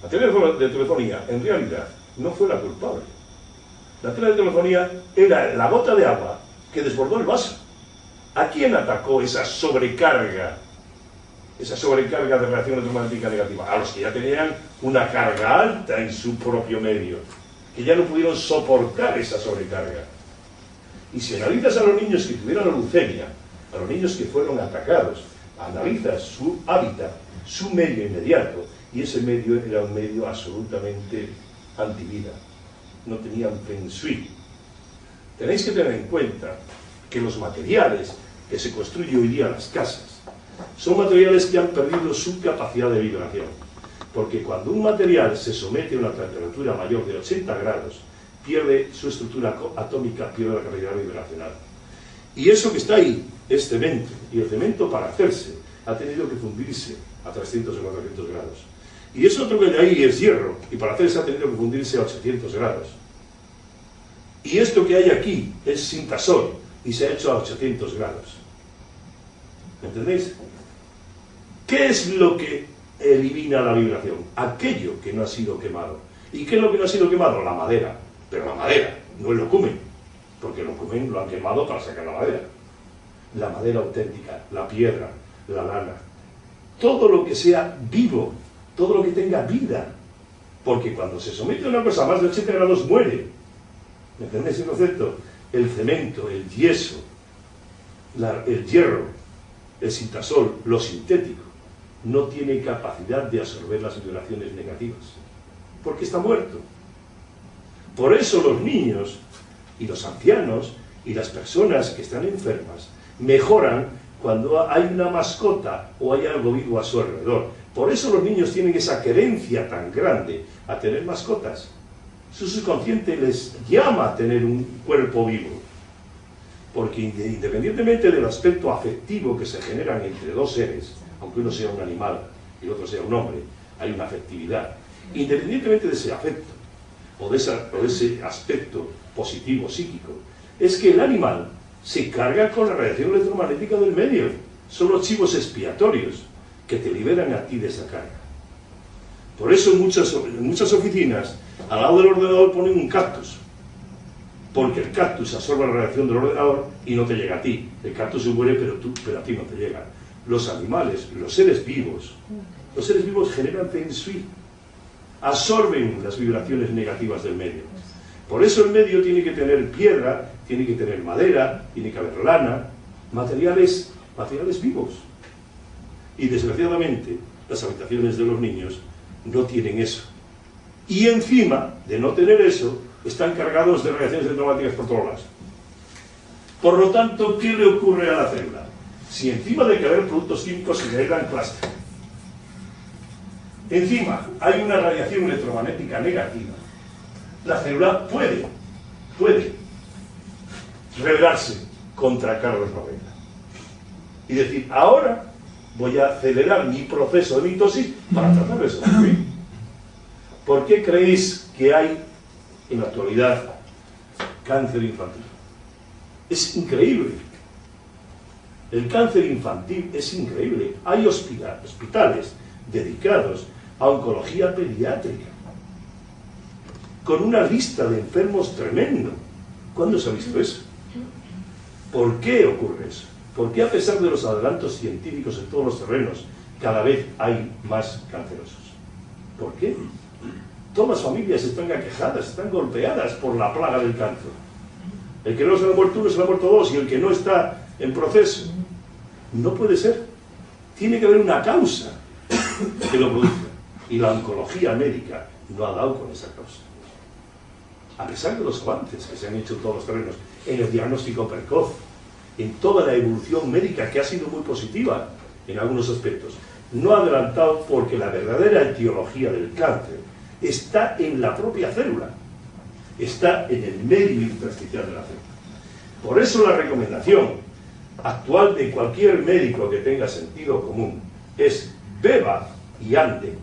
La antena de telefonía, en realidad, no fue la culpable. La antena de telefonía era la gota de agua que desbordó el vaso. ¿A quién atacó esa sobrecarga? Esa sobrecarga de radiación electromagnética negativa. A los que ya tenían una carga alta en su propio medio, que ya no pudieron soportar esa sobrecarga. Y si analizas a los niños que tuvieron la leucemia, a los niños que fueron atacados, analizas su hábitat, su medio inmediato, y ese medio era un medio absolutamente antivida. No tenían Feng Shui. Tenéis que tener en cuenta que los materiales que se construyen hoy día en las casas son materiales que han perdido su capacidad de vibración. Porque cuando un material se somete a una temperatura mayor de 80 grados, pierde su estructura atómica, pierde la capacidad vibracional. Y eso que está ahí es cemento. Y el cemento, para hacerse, ha tenido que fundirse a 300 o 400 grados. Y eso otro que hay ahí es hierro. Y para hacerse ha tenido que fundirse a 800 grados. Y esto que hay aquí es cintasol. Y se ha hecho a 800 grados. ¿Me entendéis? ¿Qué es lo que elimina la vibración? Aquello que no ha sido quemado. ¿Y qué es lo que no ha sido quemado? La madera. Pero la madera, no el locumen. Porque el locumen lo han quemado para sacar la madera. La madera auténtica, la piedra, la lana. Todo lo que sea vivo, todo lo que tenga vida. Porque cuando se somete a una cosa a más de 80 grados muere. ¿Me entendéis el concepto? El cemento, el yeso, el hierro, el cintasol, lo sintético, no tiene capacidad de absorber las vibraciones negativas, porque está muerto. Por eso los niños y los ancianos y las personas que están enfermas mejoran cuando hay una mascota o hay algo vivo a su alrededor. Por eso los niños tienen esa querencia tan grande a tener mascotas. Su subconsciente les llama a tener un cuerpo vivo. Porque independientemente del aspecto afectivo que se generan entre dos seres, aunque uno sea un animal y el otro sea un hombre, hay una afectividad. Independientemente de ese afecto, o de ese aspecto positivo psíquico, es que el animal se carga con la radiación electromagnética del medio. Son los chivos expiatorios que te liberan a ti de esa carga. Por eso en muchas oficinas, al lado del ordenador ponen un cactus, porque el cactus absorbe la radiación del ordenador y no te llega a ti. El cactus se muere, pero a ti no te llega. Los animales, los seres vivos generan feng shui, absorben las vibraciones negativas del medio. Por eso el medio tiene que tener piedra, tiene que tener madera, tiene que haber lana, materiales vivos. Y desgraciadamente, las habitaciones de los niños no tienen eso. Y encima de no tener eso, están cargados de radiaciones electromagnéticas por todos lados. Por lo tanto, ¿qué le ocurre a la célula? Si encima de que haber productos químicos se generan clúster, encima hay una radiación electromagnética negativa, la célula puede rebelarse contra Carlos Novella y decir, ahora voy a acelerar mi proceso de mitosis para tratar eso. ¿Por qué creéis que hay en la actualidad cáncer infantil? Es increíble. El cáncer infantil es increíble. Hay hospitales dedicados a oncología pediátrica, con una lista de enfermos tremendo. ¿Cuándo se ha visto eso? ¿Por qué ocurre eso? ¿Por qué a pesar de los adelantos científicos en todos los terrenos, cada vez hay más cancerosos? ¿Por qué? Todas las familias están aquejadas, están golpeadas por la plaga del cáncer. El que no se le ha muerto uno, se le ha muerto dos, y el que no está en proceso. No puede ser. Tiene que haber una causa que lo produzca. Y la oncología médica no ha dado con esa causa. A pesar de los avances que se han hecho en todos los terrenos, en el diagnóstico precoz, en toda la evolución médica que ha sido muy positiva en algunos aspectos, no ha adelantado porque la verdadera etiología del cáncer está en la propia célula, está en el medio intersticial de la célula. Por eso la recomendación actual de cualquier médico que tenga sentido común es beba y ande,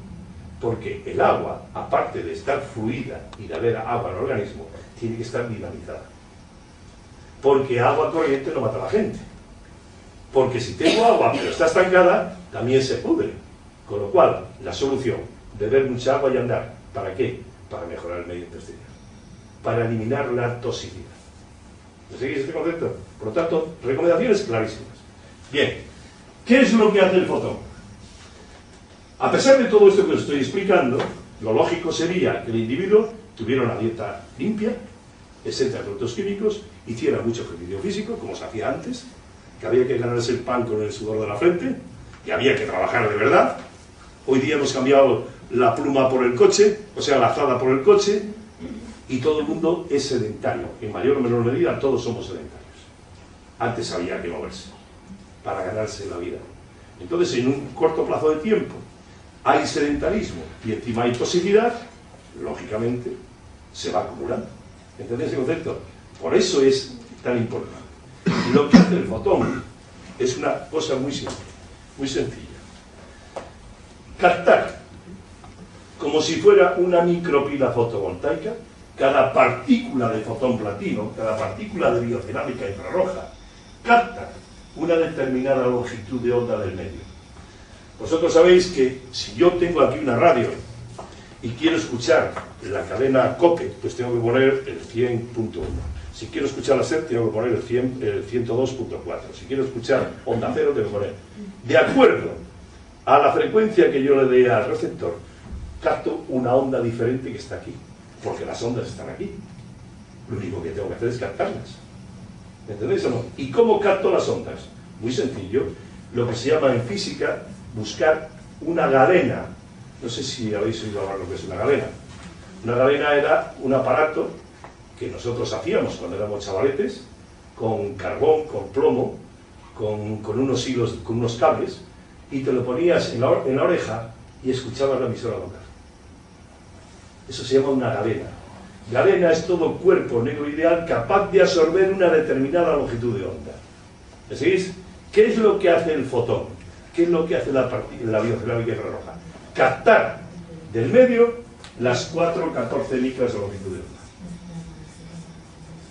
porque el agua, aparte de estar fluida y de haber agua en el organismo, tiene que estar dinamizada. Porque agua corriente no mata a la gente. Porque si tengo agua pero está estancada, también se pudre. Con lo cual, la solución, beber mucha agua y andar. ¿Para qué? Para mejorar el medio intestinal. Para eliminar la toxicidad. ¿Me seguís este concepto? Por lo tanto, recomendaciones clarísimas. Bien, ¿qué es lo que hace el fotón? A pesar de todo esto que os estoy explicando, lo lógico sería que el individuo tuviera una dieta limpia, exenta de productos químicos, hiciera mucho ejercicio físico, como se hacía antes, que había que ganarse el pan con el sudor de la frente, y había que trabajar de verdad. Hoy día hemos cambiado la pluma por el coche, o sea, la azada por el coche, y todo el mundo es sedentario. En mayor o menor medida, todos somos sedentarios. Antes había que moverse para ganarse la vida. Entonces, en un corto plazo de tiempo, hay sedentarismo y encima hay toxicidad, lógicamente, se va acumulando. ¿Entendéis ese concepto? Por eso es tan importante. Lo que hace el fotón es una cosa muy simple, muy sencilla. Captar, como si fuera una micropila fotovoltaica, cada partícula de fotón platino, cada partícula de biocerámica infrarroja, capta una determinada longitud de onda del medio. Vosotros sabéis que si yo tengo aquí una radio y quiero escuchar la cadena COPE, pues tengo que poner el 100.1. Si quiero escuchar la SER, tengo que poner el 102.4. Si quiero escuchar Onda Cero, tengo que poner. De acuerdo a la frecuencia que yo le dé al receptor, capto una onda diferente que está aquí, porque las ondas están aquí. Lo único que tengo que hacer es captarlas. ¿Entendéis o no? ¿Y cómo capto las ondas? Muy sencillo. Lo que se llama en física buscar una galena. No sé si habéis oído hablar de lo que es una galena. Una galena era un aparato que nosotros hacíamos cuando éramos chavaletes, con carbón, con plomo, con unos hilos, con unos cables, y te lo ponías en la oreja y escuchabas la emisora local. Eso se llama una galena. Galena es todo cuerpo negro ideal capaz de absorber una determinada longitud de onda. ¿Me seguís? ¿Qué es lo que hace el fotón? ¿Qué es lo que hace la biocerámica infrarroja? Captar del medio las 414 micras de longitud de onda.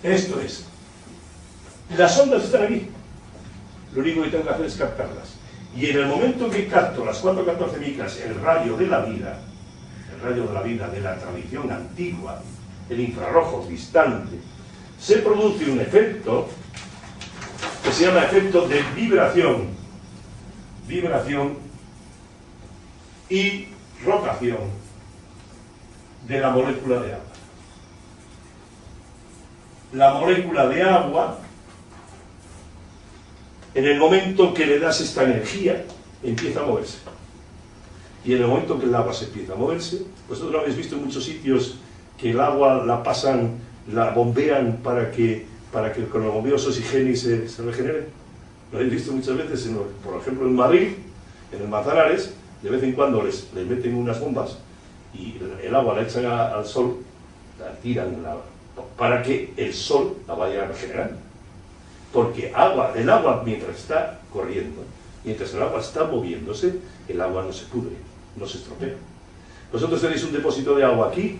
Esto es. Las ondas están aquí. Lo único que tengo que hacer es captarlas. Y en el momento que capto las 414 micras, el rayo de la vida de la tradición antigua, el infrarrojo distante, se produce un efecto que se llama efecto de vibración y rotación de la molécula de agua. La molécula de agua, en el momento que le das esta energía, empieza a moverse. Y en el momento que el agua se empieza a moverse, vosotros lo habéis visto en muchos sitios que el agua la pasan, la bombean para que con el bombeo se oxigene y se regenere. Lo habéis visto muchas veces, por ejemplo en Madrid, en el Manzanares, de vez en cuando les meten unas bombas y el agua la echan al sol, la tiran para que el sol la vaya regenerando. Porque el agua mientras está corriendo, mientras el agua está moviéndose, el agua no se pudre, no se estropea. Vosotros tenéis un depósito de agua aquí,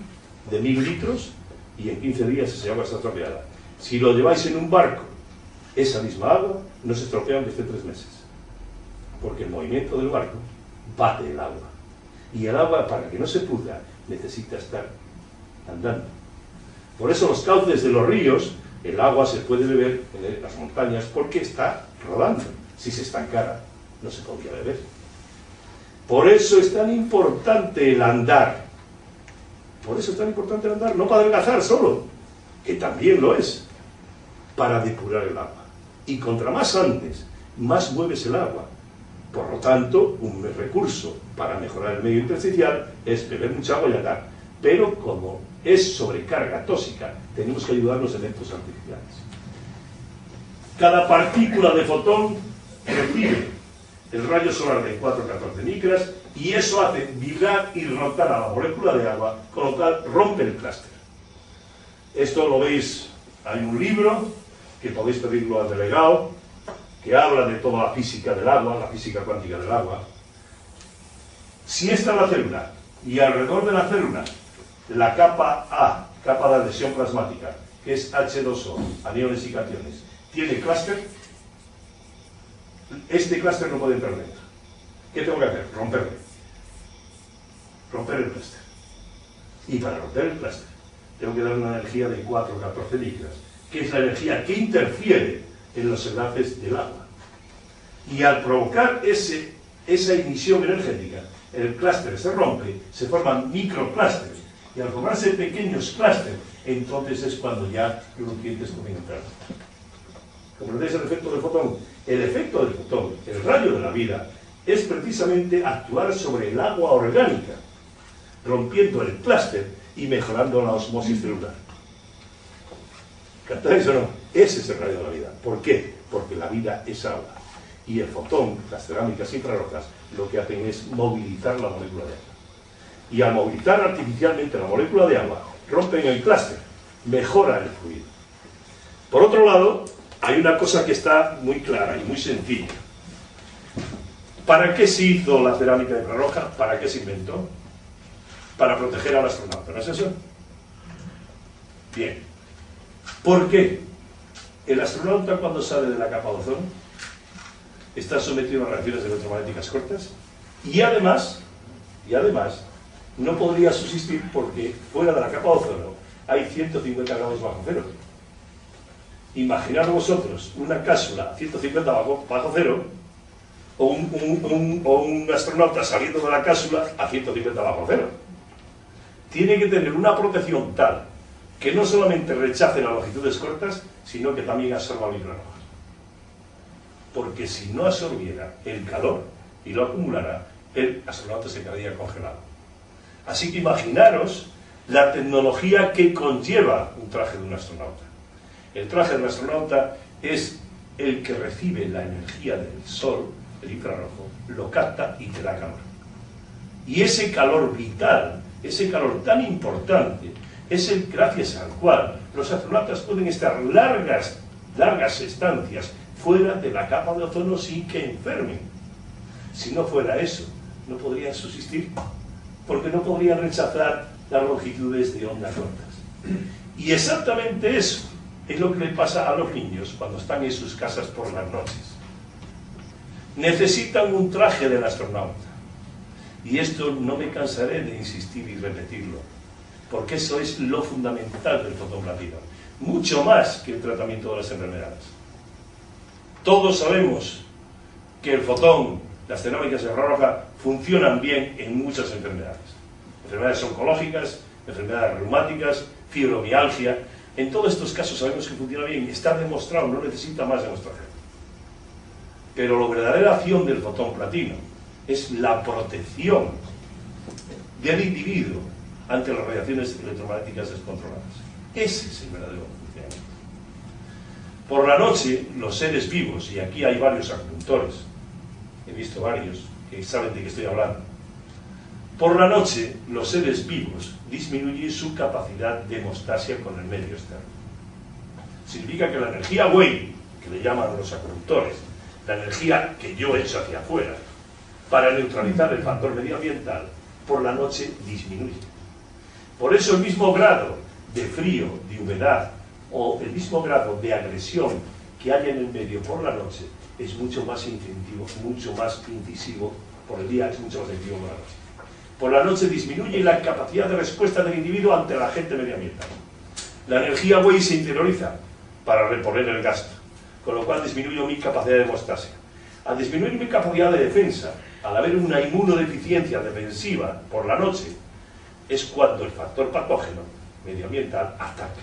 de 1000 litros, y en 15 días esa agua está estropeada. Si lo lleváis en un barco, esa misma agua no se estropea aunque esté 3 meses. Porque el movimiento del barco bate el agua. Y el agua, para que no se pudra, necesita estar andando. Por eso los cauces de los ríos, el agua se puede beber en las montañas porque está rodando. Si se estancara, no se podría beber. Por eso es tan importante el andar. Por eso es tan importante el andar, no para adelgazar solo, que también lo es, para depurar el agua. Y contra más andes, más mueves el agua. Por lo tanto, un recurso para mejorar el medio intersticial es beber mucha agua y andar. Pero como es sobrecarga tóxica, tenemos que ayudar los elementos artificiales. Cada partícula de fotón recibe el rayo solar de 414 micras y eso hace vibrar y rotar a la molécula de agua, con lo cual rompe el clúster. Esto lo veis, hay un libro que podéis pedirlo al delegado, que habla de toda la física del agua, la física cuántica del agua. Si esta es la célula, y alrededor de la célula, la capa A, capa de adhesión plasmática, que es H2O, aniones y cationes, tiene clúster, este clúster no puede entrar dentro. ¿Qué tengo que hacer? Romperle. Romper el clúster. Y para romper el clúster, tengo que dar una energía de 414 micras, que es la energía que interfiere en los enlaces del agua. Y al provocar esa emisión energética, el clúster se rompe, se forman microclústeres, y al formarse pequeños clústeres, entonces es cuando ya los nutrientes comienzan a entrar. ¿Comprendéis el efecto del fotón? El efecto del fotón, el rayo de la vida, es precisamente actuar sobre el agua orgánica, rompiendo el clúster y mejorando la osmosis celular. ¿Captáis o no? Ese es el rayo de la vida. ¿Por qué? Porque la vida es agua. Y el fotón, las cerámicas infrarrojas, lo que hacen es movilizar la molécula de agua. Y al movilizar artificialmente la molécula de agua, rompen el clúster, mejora el fluido. Por otro lado, hay una cosa que está muy clara y muy sencilla. ¿Para qué se hizo la cerámica infrarroja? ¿Para qué se inventó? Para proteger al astronauta, ¿no es eso? Bien. ¿Por qué? El astronauta, cuando sale de la capa de ozono, está sometido a reacciones electromagnéticas cortas y además no podría subsistir porque fuera de la capa de ozono hay 150 grados bajo cero. Imaginad vosotros una cápsula a 150 bajo cero o un astronauta saliendo de la cápsula a 150 bajo cero. Tiene que tener una protección tal que no solamente rechace las longitudes cortas, sino que también absorba microondas. Porque si no absorbiera el calor y lo acumulara, el astronauta se quedaría congelado. Así que imaginaros la tecnología que conlleva un traje de un astronauta. El traje de un astronauta es el que recibe la energía del sol, el infrarrojo, lo capta y te da calor. Y ese calor vital, ese calor tan importante, es el gracias al cual los astronautas pueden estar largas estancias fuera de la capa de ozono sin que enfermen. Si no fuera eso, no podrían subsistir, porque no podrían rechazar las longitudes de onda cortas. Y exactamente eso es lo que le pasa a los niños cuando están en sus casas por las noches. Necesitan un traje del astronauta. Y esto no me cansaré de insistir y repetirlo, porque eso es lo fundamental del fotón platino, mucho más que el tratamiento de las enfermedades. Todos sabemos que el fotón, las cerámicas infrarrojas, funcionan bien en muchas enfermedades oncológicas, enfermedades reumáticas, fibromialgia. En todos estos casos sabemos que funciona bien, está demostrado, no necesita más demostración. Pero la verdadera acción del fotón platino es la protección del individuo ante las radiaciones electromagnéticas descontroladas. Ese es el verdadero funcionamiento. Por la noche, los seres vivos, y aquí hay varios acupuntores, he visto varios que saben de qué estoy hablando, por la noche los seres vivos disminuyen su capacidad de hemostasia con el medio externo. Significa que la energía Wei, que le llaman los acupuntores, la energía que yo echo hacia afuera para neutralizar el factor medioambiental, por la noche disminuye. Por eso el mismo grado de frío, de humedad o el mismo grado de agresión que hay en el medio por la noche es mucho más incisivo, por el día es mucho más efectivo por la noche. Por la noche disminuye la capacidad de respuesta del individuo ante el agente medioambiental. La energía Wei se interioriza para reponer el gasto, con lo cual disminuyo mi capacidad de hemostasia. Al disminuir mi capacidad de defensa, al haber una inmunodeficiencia defensiva por la noche, es cuando el factor patógeno medioambiental ataca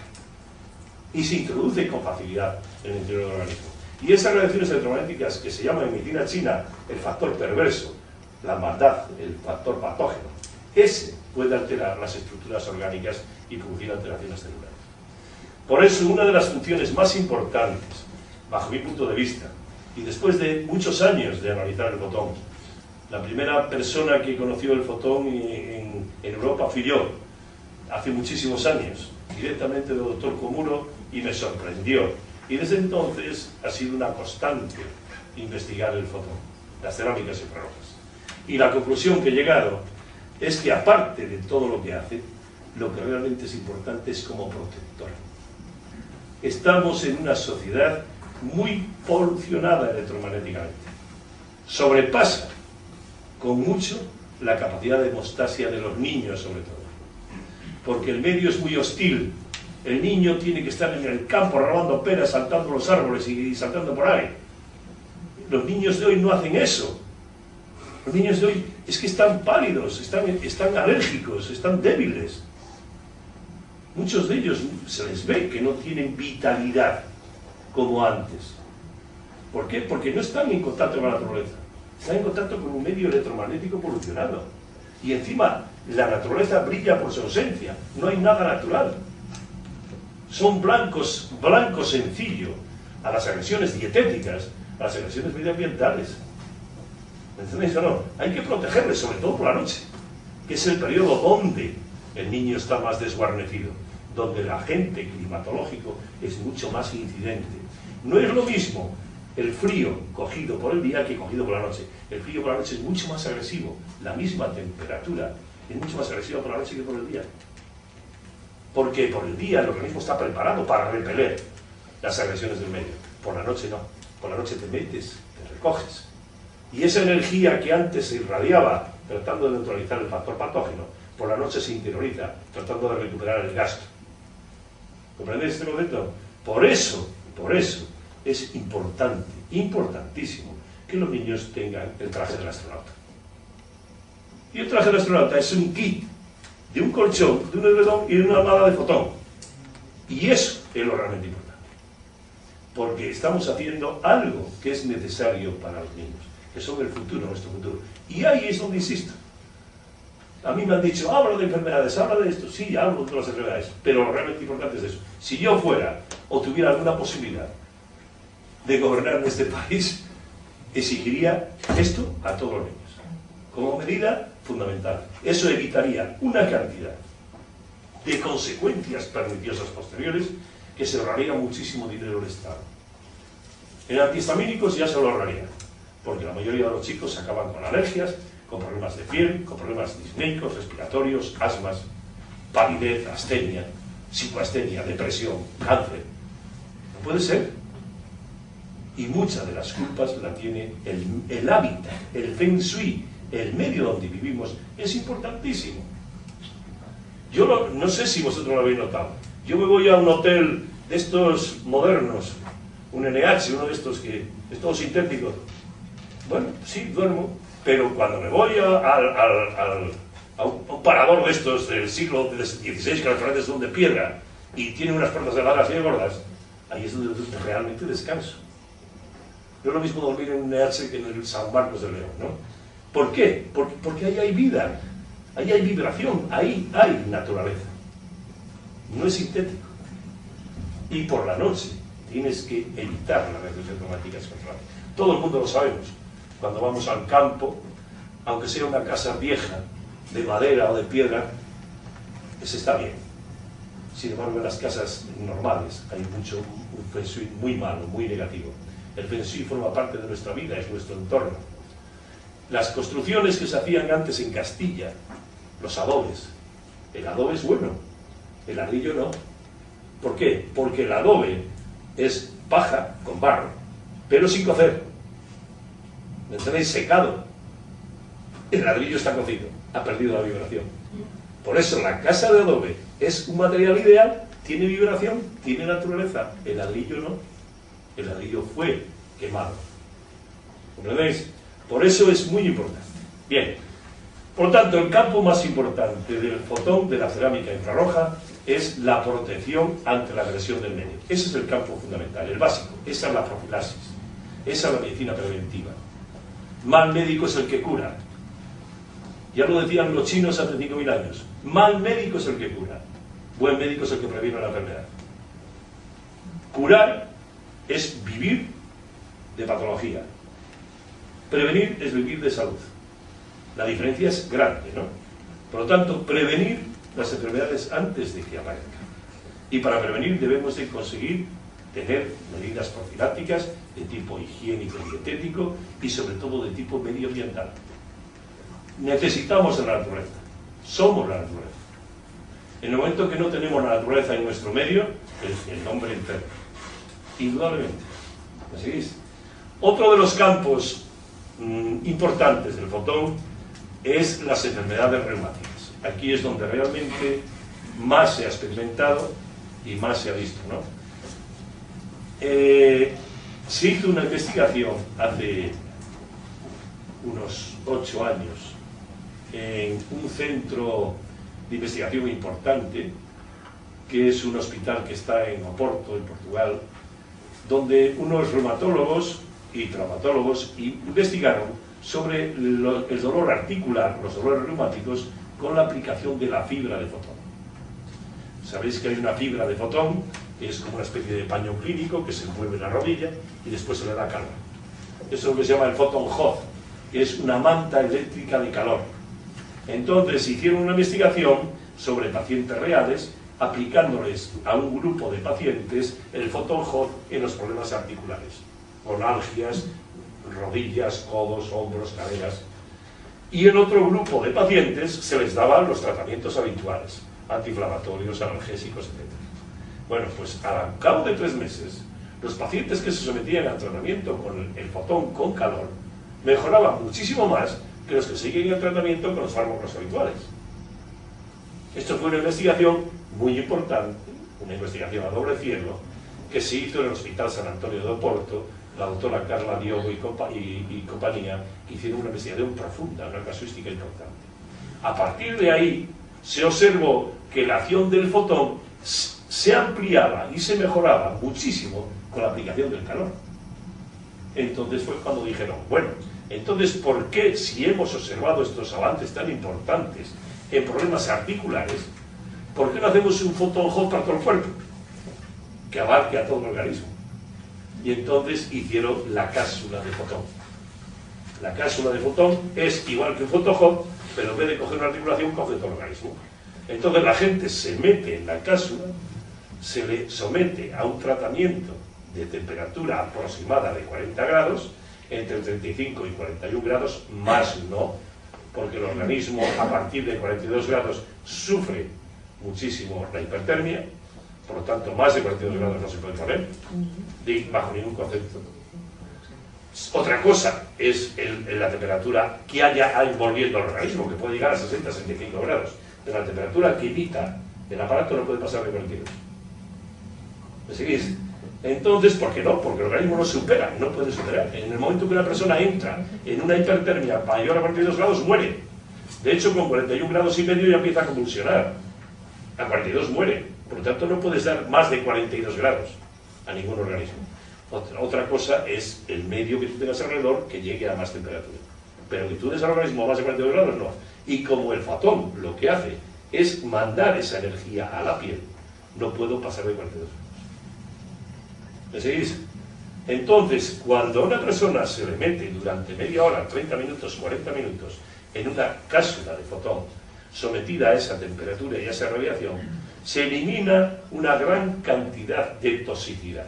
y se introduce con facilidad en el interior del organismo. Y esas radiaciones electromagnéticas, que se llaman en medicina china el factor perverso, la maldad, el factor patógeno, ese puede alterar las estructuras orgánicas y producir alteraciones celulares. Por eso, una de las funciones más importantes, bajo mi punto de vista, y después de muchos años de analizar el fotón, la primera persona que conoció el fotón en Europa fui yo, hace muchísimos años, directamente del doctor Komuro, y me sorprendió. Y desde entonces ha sido una constante investigar el fotón, las cerámicas infrarrojas. Y la conclusión que he llegado es que, aparte de todo lo que hace, lo que realmente es importante es como protector. Estamos en una sociedad muy polucionada electromagnéticamente. Sobrepasa con mucho la capacidad de hemostasia de los niños, sobre todo. Porque el medio es muy hostil. El niño tiene que estar en el campo robando peras, saltando los árboles y saltando por ahí. Los niños de hoy no hacen eso. Los niños de hoy es que están pálidos, están alérgicos, están débiles. Muchos de ellos se les ve que no tienen vitalidad como antes. ¿Por qué? Porque no están en contacto con la naturaleza. Están en contacto con un medio electromagnético polucionado. Y encima, la naturaleza brilla por su ausencia. No hay nada natural. Son blancos sencillo a las agresiones dietéticas, a las agresiones medioambientales. ¿Me entendéis o no? Hay que protegerles, sobre todo por la noche, que es el periodo donde el niño está más desguarnecido, donde el agente climatológico es mucho más incidente. No es lo mismo el frío cogido por el día que cogido por la noche. El frío por la noche es mucho más agresivo. La misma temperatura es mucho más agresiva por la noche que por el día. Porque por el día el organismo está preparado para repeler las agresiones del medio. Por la noche no. Por la noche te metes, te recoges. Y esa energía que antes se irradiaba tratando de neutralizar el factor patógeno, por la noche se interioriza tratando de recuperar el gasto. ¿Comprendéis este concepto? Por eso es importantísimo que los niños tengan el traje del astronauta. Y el traje del astronauta es un kit de un colchón, de un edredón y de una almohada de fotón. Y eso es lo realmente importante. Porque estamos haciendo algo que es necesario para los niños, que son el futuro, nuestro futuro. Y ahí es donde insisto. A mí me han dicho, habla de enfermedades, habla de esto. Sí, hablo de las enfermedades, pero lo realmente importante es eso. Si yo fuera o tuviera alguna posibilidad de gobernar en este país, exigiría esto a todos los niños, como medida fundamental. Eso evitaría una cantidad de consecuencias perniciosas posteriores que se ahorraría muchísimo dinero al Estado. En antihistamínicos ya se lo ahorraría, porque la mayoría de los chicos acaban con alergias, con problemas de piel, con problemas disneicos, respiratorios, asmas. palidez, astenia, psicoastenia, depresión, cáncer. No puede ser. Y muchas de las culpas la tiene el hábitat, el feng shui, el medio donde vivimos. Es importantísimo. Yo no sé si vosotros lo habéis notado. Yo me voy a un hotel de estos modernos, un NH, uno de estos que es todo sintético. Bueno, sí, duermo, pero cuando me voy a un parador de estos del siglo XVI, que las paredes son de piedra y tiene unas puertas de largas y gordas, ahí es donde realmente descanso. No es lo mismo dormir en un NH que en el San Marcos de León, ¿no? ¿Por qué? Porque ahí hay vida, ahí hay vibración, ahí hay naturaleza. No es sintético. Y por la noche tienes que evitar las reacciones traumáticas controladas. Todo el mundo lo sabemos. Cuando vamos al campo, aunque sea una casa vieja, de madera o de piedra, se está bien. Sin embargo, en las casas normales hay un feng shui muy malo, muy negativo. El feng shui forma parte de nuestra vida, es nuestro entorno. Las construcciones que se hacían antes en Castilla, los adobes, el adobe es bueno, el ladrillo no. ¿Por qué? Porque el adobe es paja con barro, pero sin cocer. ¿Me entendéis? Secado. El ladrillo está cocido, ha perdido la vibración. Por eso la casa de adobe es un material ideal, tiene vibración, tiene naturaleza. El ladrillo no. El ladrillo fue quemado. ¿Comprendéis? Por eso es muy importante. Bien. Por lo tanto, el campo más importante del fotón de la cerámica infrarroja es la protección ante la agresión del medio. Ese es el campo fundamental, el básico. Esa es la profilaxis. Esa es la medicina preventiva. Mal médico es el que cura. Ya lo decían los chinos hace 5.000 años. Mal médico es el que cura. Buen médico es el que previene la enfermedad. Curar es vivir de patología. Prevenir es vivir de salud. La diferencia es grande, ¿no? Por lo tanto, prevenir las enfermedades antes de que aparezcan. Y para prevenir debemos de conseguir tener medidas profilácticas de tipo higiénico y dietético y sobre todo de tipo medioambiental. Necesitamos la naturaleza. Somos la naturaleza. En el momento que no tenemos la naturaleza en nuestro medio, el hombre enferma. Indudablemente. ¿Me seguís? Otro de los campos importantes del fotón es las enfermedades reumáticas. Aquí es donde realmente más se ha experimentado y más se ha visto, ¿no? Se hizo una investigación hace unos 8 años en un centro de investigación importante, que es un hospital que está en Oporto, en Portugal, donde unos reumatólogos y traumatólogos investigaron sobre el dolor articular, los dolores reumáticos, con la aplicación de la fibra de fotón. Sabéis que hay una fibra de fotón, que es como una especie de paño clínico que se envuelve en la rodilla y después se le da calor. Eso es lo que se llama el photon hot, que es una manta eléctrica de calor. Entonces hicieron una investigación sobre pacientes reales, aplicándoles a un grupo de pacientes el photon hot en los problemas articulares, con algias, rodillas, codos, hombros, caderas. Y en otro grupo de pacientes se les daban los tratamientos habituales, antiinflamatorios, analgésicos, etc. Bueno, pues al cabo de 3 meses, los pacientes que se sometían al tratamiento con el fotón con calor mejoraban muchísimo más que los que seguían el tratamiento con los fármacos habituales. Esto fue una investigación muy importante, una investigación a doble cielo, que se hizo en el Hospital San Antonio de Oporto. La doctora Carla Diogo y compañía hicieron una investigación profunda, una casuística importante. A partir de ahí se observó que la acción del fotón se ampliaba y se mejoraba muchísimo con la aplicación del calor. Entonces fue cuando dijeron, bueno, entonces ¿por qué, si hemos observado estos avances tan importantes en problemas articulares, ¿por qué no hacemos un fotón hot para todo el cuerpo? Que abarque a todo el organismo. Y entonces hicieron la cápsula de fotón. La cápsula de fotón es igual que un fotohot, pero en vez de coger una articulación, coge todo el organismo. Entonces la gente se mete en la cápsula, se le somete a un tratamiento de temperatura aproximada de 40 grados, entre 35 y 41 grados, más no, porque el organismo a partir de 42 grados sufre muchísimo la hipertermia, por lo tanto más de 42 grados no se puede poner, bajo ningún concepto. Otra cosa es la temperatura que haya envolviendo al organismo, que puede llegar a 60-65 grados. De la temperatura que emita el aparato no puede pasar de 42. ¿Me seguís? Entonces, ¿por qué no? Porque el organismo no supera, no puede superar. En el momento que una persona entra en una hipertermia mayor a 42 grados, muere. De hecho, con 41 grados y medio ya empieza a convulsionar. A 42 muere. Por lo tanto, no puedes dar más de 42 grados a ningún organismo. Otra cosa es el medio que tú tengas alrededor que llegue a más temperatura. Pero que tú des al organismo a más de 42 grados, no. Y como el fotón lo que hace es mandar esa energía a la piel, no puedo pasar de 42 grados. ¿Me seguís? Entonces, cuando a una persona se le mete durante media hora, 30 minutos, 40 minutos, en una cápsula de fotón, sometida a esa temperatura y a esa radiación, se elimina una gran cantidad de toxicidad.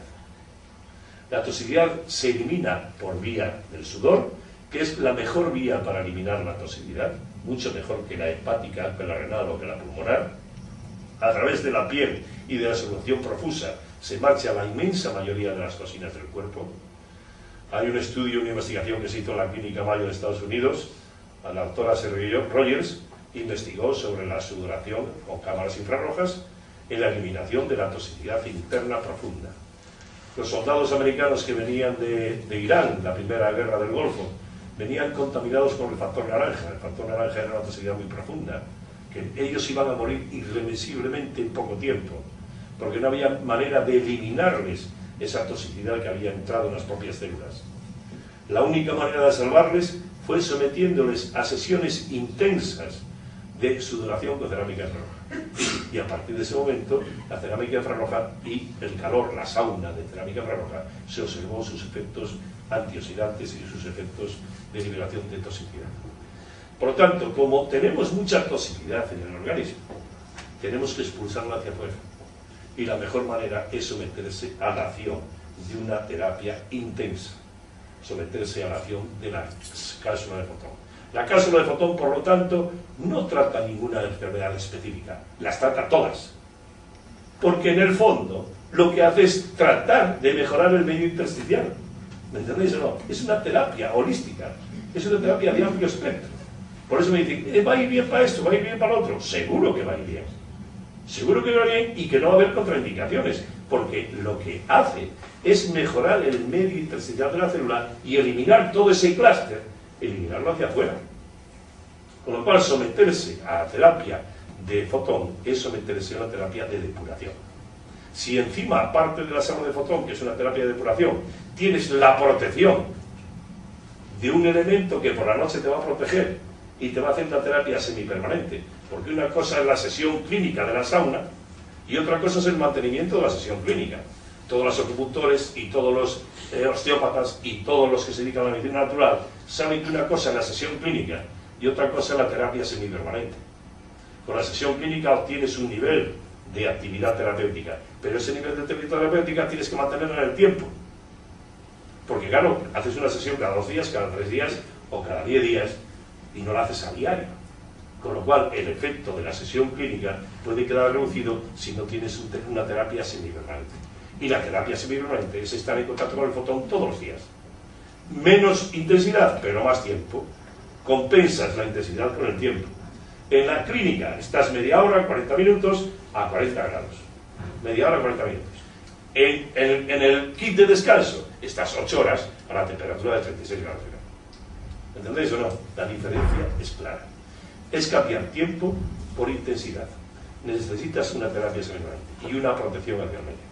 La toxicidad se elimina por vía del sudor, que es la mejor vía para eliminar la toxicidad, mucho mejor que la hepática, que la renal o que la pulmonar. A través de la piel y de la circulación profusa se marcha la inmensa mayoría de las toxinas del cuerpo. Hay un estudio, una investigación que se hizo en la Clínica Mayo de Estados Unidos. La doctora Sergio Rogers investigó sobre la sudoración con cámaras infrarrojas en la eliminación de la toxicidad interna profunda. Los soldados americanos que venían de Irán, la primera guerra del Golfo, venían contaminados con el factor naranja. El factor naranja era una toxicidad muy profunda, que ellos iban a morir irremisiblemente en poco tiempo, porque no había manera de eliminarles esa toxicidad que había entrado en las propias células. La única manera de salvarles fue sometiéndoles a sesiones intensas de sudoración con cerámica infrarroja. Y a partir de ese momento, la cerámica infrarroja y el calor, la sauna de cerámica infrarroja, se observó sus efectos antioxidantes y sus efectos de liberación de toxicidad. Por lo tanto, como tenemos mucha toxicidad en el organismo, tenemos que expulsarla hacia afuera. Y la mejor manera es someterse a la acción de una terapia intensa, someterse a la acción de la cápsula de fotón. La cápsula de fotón, por lo tanto, no trata ninguna enfermedad específica, las trata todas. Porque en el fondo, lo que hace es tratar de mejorar el medio intersticial. ¿Me entendéis o no? Es una terapia holística, es una terapia de amplio espectro. Por eso me dicen, ¿va a ir bien para esto? ¿Va a ir bien para lo otro? Seguro que va a ir bien. Seguro que va bien y que no va a haber contraindicaciones, porque lo que hace es mejorar el medio intersticial de la célula y eliminar todo ese clúster, eliminarlo hacia afuera. Con lo cual, someterse a la terapia de fotón es someterse a una terapia de depuración. Si encima, aparte de la sala de fotón, que es una terapia de depuración, tienes la protección de un elemento que por la noche te va a proteger y te va a hacer una terapia semipermanente, porque una cosa es la sesión clínica de la sauna y otra cosa es el mantenimiento de la sesión clínica. Todos los acupuntores y todos los osteópatas y todos los que se dedican a la medicina natural saben que una cosa es la sesión clínica y otra cosa es la terapia semipermanente. Con la sesión clínica obtienes un nivel de actividad terapéutica, pero ese nivel de actividad terapéutica tienes que mantenerlo en el tiempo, porque claro, haces una sesión cada 2 días, cada 3 días o cada 10 días y no la haces a diario, con lo cual el efecto de la sesión clínica puede quedar reducido si no tienes una terapia semipermanente. Y la terapia semipermanente es estar en contacto con el fotón todos los días. Menos intensidad, pero más tiempo. Compensas la intensidad con el tiempo. En la clínica estás media hora, 40 minutos, a 40 grados. Media hora, 40 minutos. En el kit de descanso estás 8 horas a la temperatura de 36 grados. ¿Entendéis o no? La diferencia es clara. Es cambiar tiempo por intensidad. Necesitas una terapia semipermanente y una protección hacia el medio.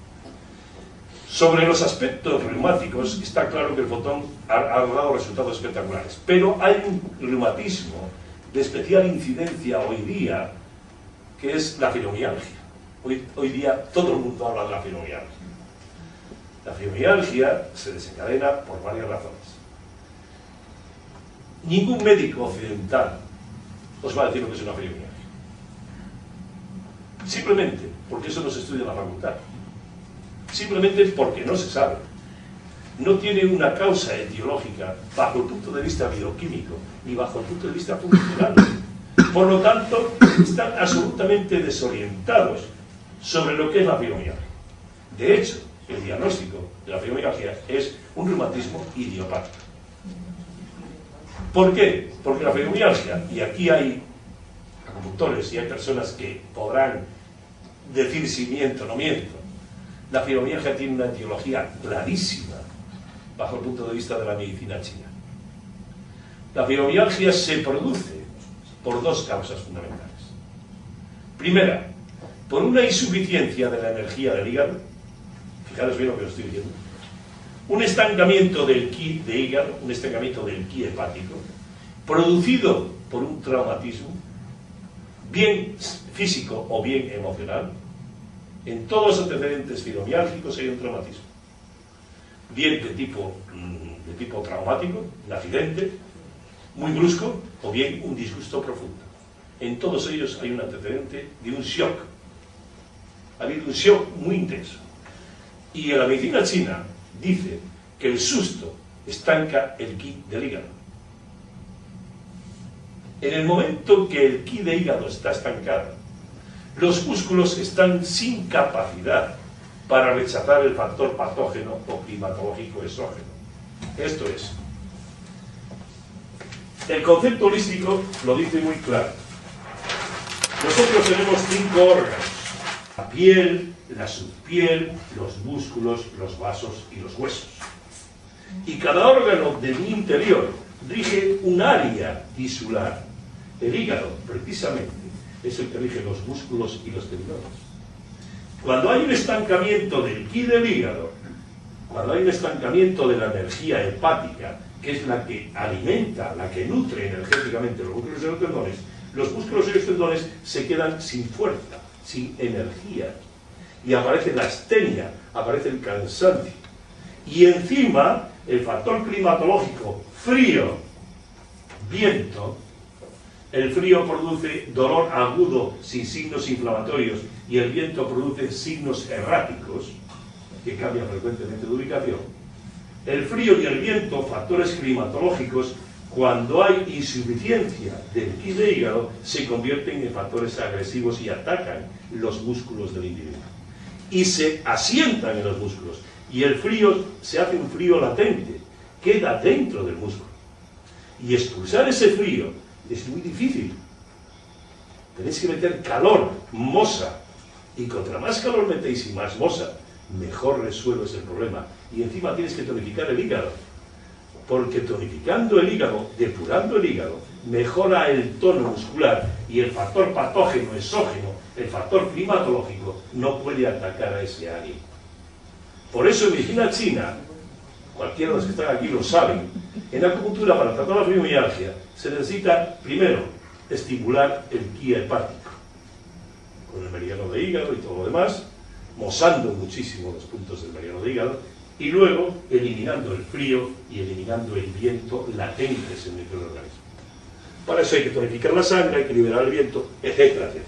Sobre los aspectos reumáticos, está claro que el fotón ha dado resultados espectaculares, pero hay un reumatismo de especial incidencia hoy día, que es la fibromialgia. Hoy día todo el mundo habla de la fibromialgia. La fibromialgia se desencadena por varias razones. Ningún médico occidental os va a decir lo que es una fibromialgia. Simplemente porque eso no se estudia en la facultad. Simplemente porque no se sabe. No tiene una causa etiológica bajo el punto de vista bioquímico, ni bajo el punto de vista funcional. Por lo tanto, están absolutamente desorientados sobre lo que es la fibromialgia. De hecho, el diagnóstico de la fibromialgia es un reumatismo idiopático. ¿Por qué? Porque la fibromialgia, y aquí hay acupuntores y hay personas que podrán decir si miento o no miento, la fibromialgia tiene una etiología clarísima bajo el punto de vista de la medicina china. La fibromialgia se produce por dos causas fundamentales. Primera, por una insuficiencia de la energía del hígado. Fijaros bien lo que os estoy diciendo. Un estancamiento del ki de hígado, un estancamiento del ki hepático, producido por un traumatismo, bien físico o bien emocional. En todos los antecedentes fibromiálgicos hay un traumatismo. Bien de tipo traumático, un accidente muy brusco, o bien un disgusto profundo. En todos ellos hay un antecedente de un shock. Ha habido un shock muy intenso. Y en la medicina china dice que el susto estanca el ki del hígado. En el momento que el ki de hígado está estancado, los músculos están sin capacidad para rechazar el factor patógeno o climatológico exógeno. Esto es, el concepto holístico lo dice muy claro. Nosotros tenemos 5 órganos: la piel, la subpiel, los músculos, los vasos y los huesos. Y cada órgano de mi interior rige un área tisular. El hígado, precisamente, es el que rige los músculos y los tendones. Cuando hay un estancamiento del ki del hígado, cuando hay un estancamiento de la energía hepática, que es la que alimenta, la que nutre energéticamente los músculos y los tendones, los músculos y los tendones se quedan sin fuerza, sin energía. Y aparece la astenia, aparece el cansancio. Y encima, el factor climatológico, frío, viento. El frío produce dolor agudo sin signos inflamatorios y el viento produce signos erráticos que cambian frecuentemente de ubicación. El frío y el viento, factores climatológicos, cuando hay insuficiencia del ki de hígado, se convierten en factores agresivos y atacan los músculos del individuo. Y se asientan en los músculos. Y el frío se hace un frío latente, queda dentro del músculo. Y expulsar ese frío es muy difícil. Tenéis que meter calor, mosa. Y contra más calor metéis y más mosa, mejor resuelves el problema. Y encima tienes que tonificar el hígado. Porque tonificando el hígado, depurando el hígado, mejora el tono muscular y el factor patógeno, exógeno, el factor climatológico, no puede atacar a ese área. Por eso en medicina china, cualquiera de los que están aquí lo saben, en acupuntura para tratar la fibromialgia se necesita primero estimular el ki hepático, con el meridiano de hígado y todo lo demás, mosando muchísimo los puntos del meridiano de hígado, y luego eliminando el frío y eliminando el viento latentes en el microorganismo. Para eso hay que tonificar la sangre, hay que liberar el viento, etcétera, etcétera.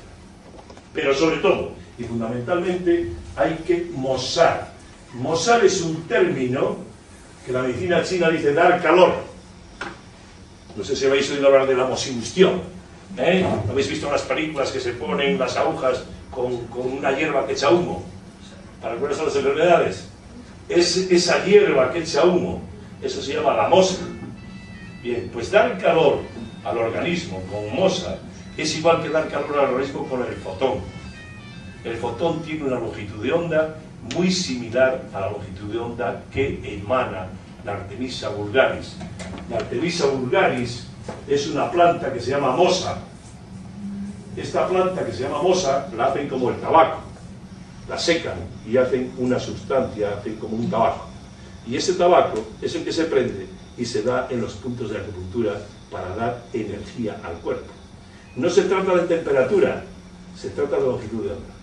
Pero sobre todo, y fundamentalmente, hay que mosar. Mosar es un término que la medicina china dice dar calor. No sé si habéis oído hablar de la mosingustión. ¿Habéis visto en las películas que se ponen las agujas con una hierba que echa humo para curar las enfermedades? Esa hierba que echa humo, eso se llama la mosa. Bien, pues dar calor al organismo con mosa es igual que dar calor al organismo con el fotón. El fotón tiene una longitud de onda muy similar a la longitud de onda que emana la Artemisia vulgaris. La Artemisia vulgaris es una planta que se llama mosa. Esta planta que se llama mosa la hacen como el tabaco. La secan y hacen una sustancia, hacen como un tabaco. Y ese tabaco es el que se prende y se da en los puntos de acupuntura para dar energía al cuerpo. No se trata de temperatura, se trata de longitud de onda.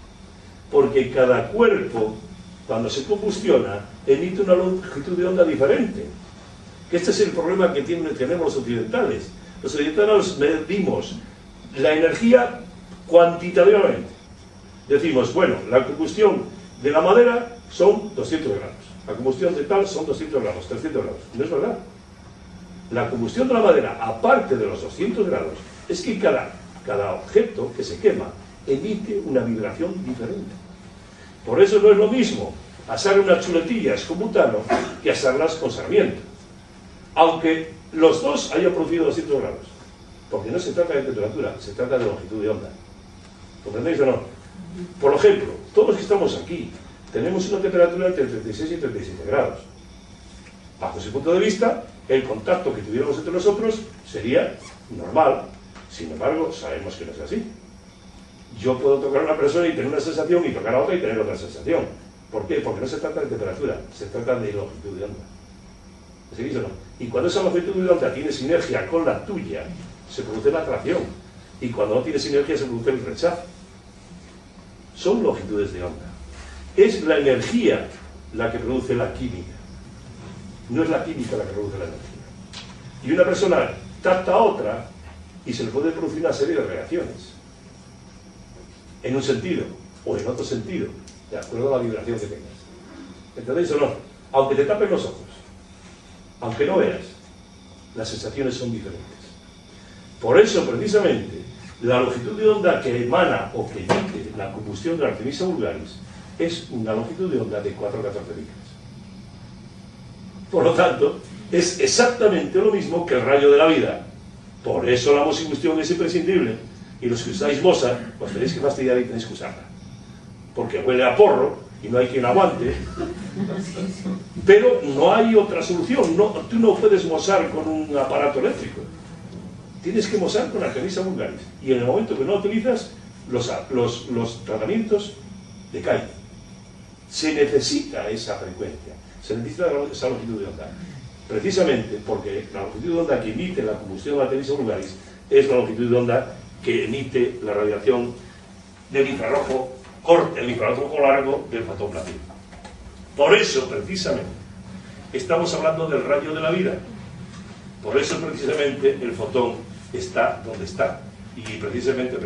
Porque cada cuerpo, cuando se combustiona, emite una longitud de onda diferente. Que este es el problema que tenemos los occidentales. Los occidentales medimos la energía cuantitativamente. Decimos, bueno, la combustión de la madera son 200 grados. La combustión de tal son 200 grados, 300 grados. No es verdad. La combustión de la madera, aparte de los 200 grados, es que cada cada objeto que se quema emite una vibración diferente. Por eso no es lo mismo asar unas chuletillas con butano que asarlas con sarmiento, aunque los dos hayan producido 200 grados, porque no se trata de temperatura, se trata de longitud de onda. ¿Comprendéis o no? Por ejemplo, todos los que estamos aquí tenemos una temperatura entre 36 y 37 grados. Bajo ese punto de vista, el contacto que tuviéramos entre nosotros sería normal. Sin embargo, sabemos que no es así. Yo puedo tocar a una persona y tener una sensación, y tocar a otra y tener otra sensación. ¿Por qué? Porque no se trata de temperatura, se trata de longitud de onda. ¿Me seguís o no? Y cuando esa longitud de onda tiene sinergia con la tuya, se produce la atracción. Y cuando no tiene sinergia, se produce el rechazo. Son longitudes de onda. Es la energía la que produce la química. No es la química la que produce la energía. Y una persona capta a otra y se le puede producir una serie de reacciones. En un sentido o en otro sentido, de acuerdo a la vibración que tengas. ¿Entendéis o no? Aunque te tapen los ojos, aunque no veas, las sensaciones son diferentes. Por eso, precisamente, la longitud de onda que emana o que emite la combustión de la Artemisa vulgaris es una longitud de onda de 4,14 micras. Por lo tanto, es exactamente lo mismo que el rayo de la vida. Por eso la mosicombustión es imprescindible. Y los que usáis Mozart, pues tenéis que fastidiar y tenéis que usarla. Porque huele a porro y no hay quien aguante. Pero no hay otra solución. No, tú no puedes mozar con un aparato eléctrico. Tienes que mozar con Artemisa vulgaris. Y en el momento que no lo utilizas, los tratamientos decaen. Se necesita esa frecuencia. Se necesita esa longitud de onda. Precisamente porque la longitud de onda que emite la combustión de la Artemisa vulgaris es la longitud de onda que emite la radiación del infrarrojo corto, el infrarrojo largo del fotón platino. Por eso, precisamente, estamos hablando del rayo de la vida. Por eso, precisamente, el fotón está donde está. Y precisamente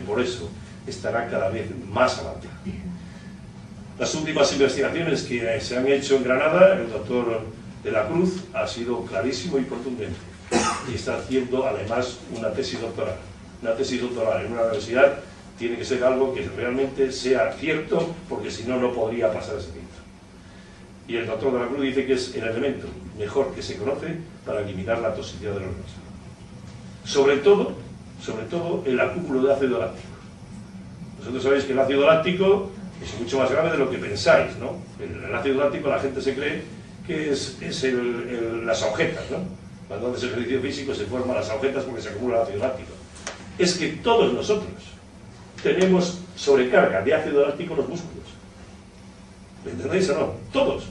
por eso estará cada vez más avanzado. Las últimas investigaciones que se han hecho en Granada, el doctor de la Cruz ha sido clarísimo y contundente. Y está haciendo, además, una tesis doctoral. Una tesis doctoral en una universidad tiene que ser algo que realmente sea cierto, porque si no, no podría pasar ese filtro. Y el doctor de la Cruz dice que es el elemento mejor que se conoce para eliminar la toxicidad de los gases. Sobre todo el acúmulo de ácido láctico. Vosotros sabéis que el ácido láctico es mucho más grave de lo que pensáis, ¿no? El ácido láctico, la gente se cree que es las agujetas, ¿no? Cuando haces ejercicio físico se forman las agujetas porque se acumula el ácido láctico. Es que todos nosotros tenemos sobrecarga de ácido láctico en los músculos. ¿Me entendéis o no? Todos.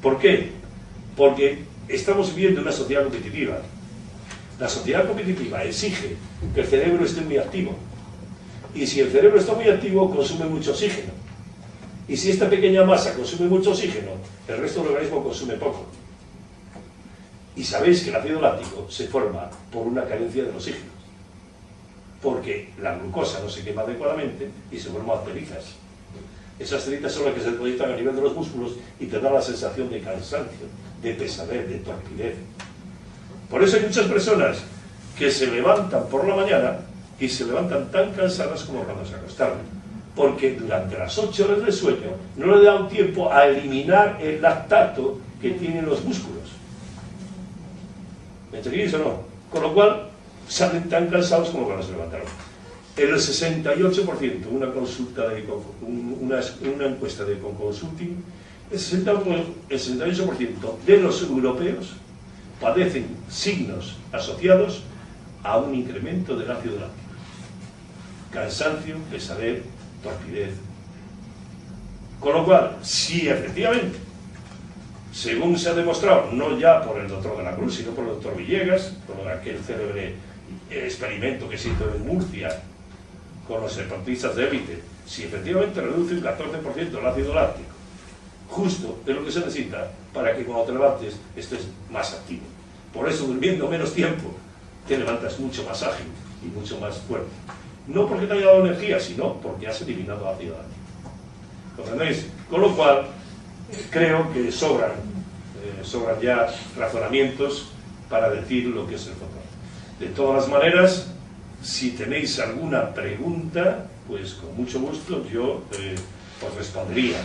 ¿Por qué? Porque estamos viviendo en una sociedad competitiva. La sociedad competitiva exige que el cerebro esté muy activo. Y si el cerebro está muy activo, consume mucho oxígeno. Y si esta pequeña masa consume mucho oxígeno, el resto del organismo consume poco. Y sabéis que el ácido láctico se forma por una carencia del oxígeno. Porque la glucosa no se quema adecuadamente y se forman cerizas. Esas cerizas son las que se proyectan a nivel de los músculos y te dan la sensación de cansancio, de pesadez, de torpidez. Por eso hay muchas personas que se levantan por la mañana y se levantan tan cansadas como cuando se acostaron, porque durante las 8 horas de sueño no le da un tiempo a eliminar el lactato que tienen los músculos. ¿Me entendéis o no? Con lo cual salen tan cansados como cuando se levantaron. El 68%, una encuesta de Consulting, el 68% de los europeos padecen signos asociados a un incremento del ácido láctico. Cansancio, pesadez, torpidez. Con lo cual, si efectivamente, según se ha demostrado, no ya por el doctor de la Cruz, sino por el doctor Villegas, por aquel célebre experimento que se hizo en Murcia con los deportistas de élite, si efectivamente reduce un 14% el ácido láctico, justo es lo que se necesita para que cuando te levantes estés más activo. Por eso, durmiendo menos tiempo, te levantas mucho más ágil y mucho más fuerte. No porque te haya dado energía, sino porque has eliminado ácido láctico. ¿Comprendéis? Con lo cual, creo que sobran ya razonamientos para decir lo que es el fotón. De todas las maneras, Si tenéis alguna pregunta, pues con mucho gusto yo os respondería.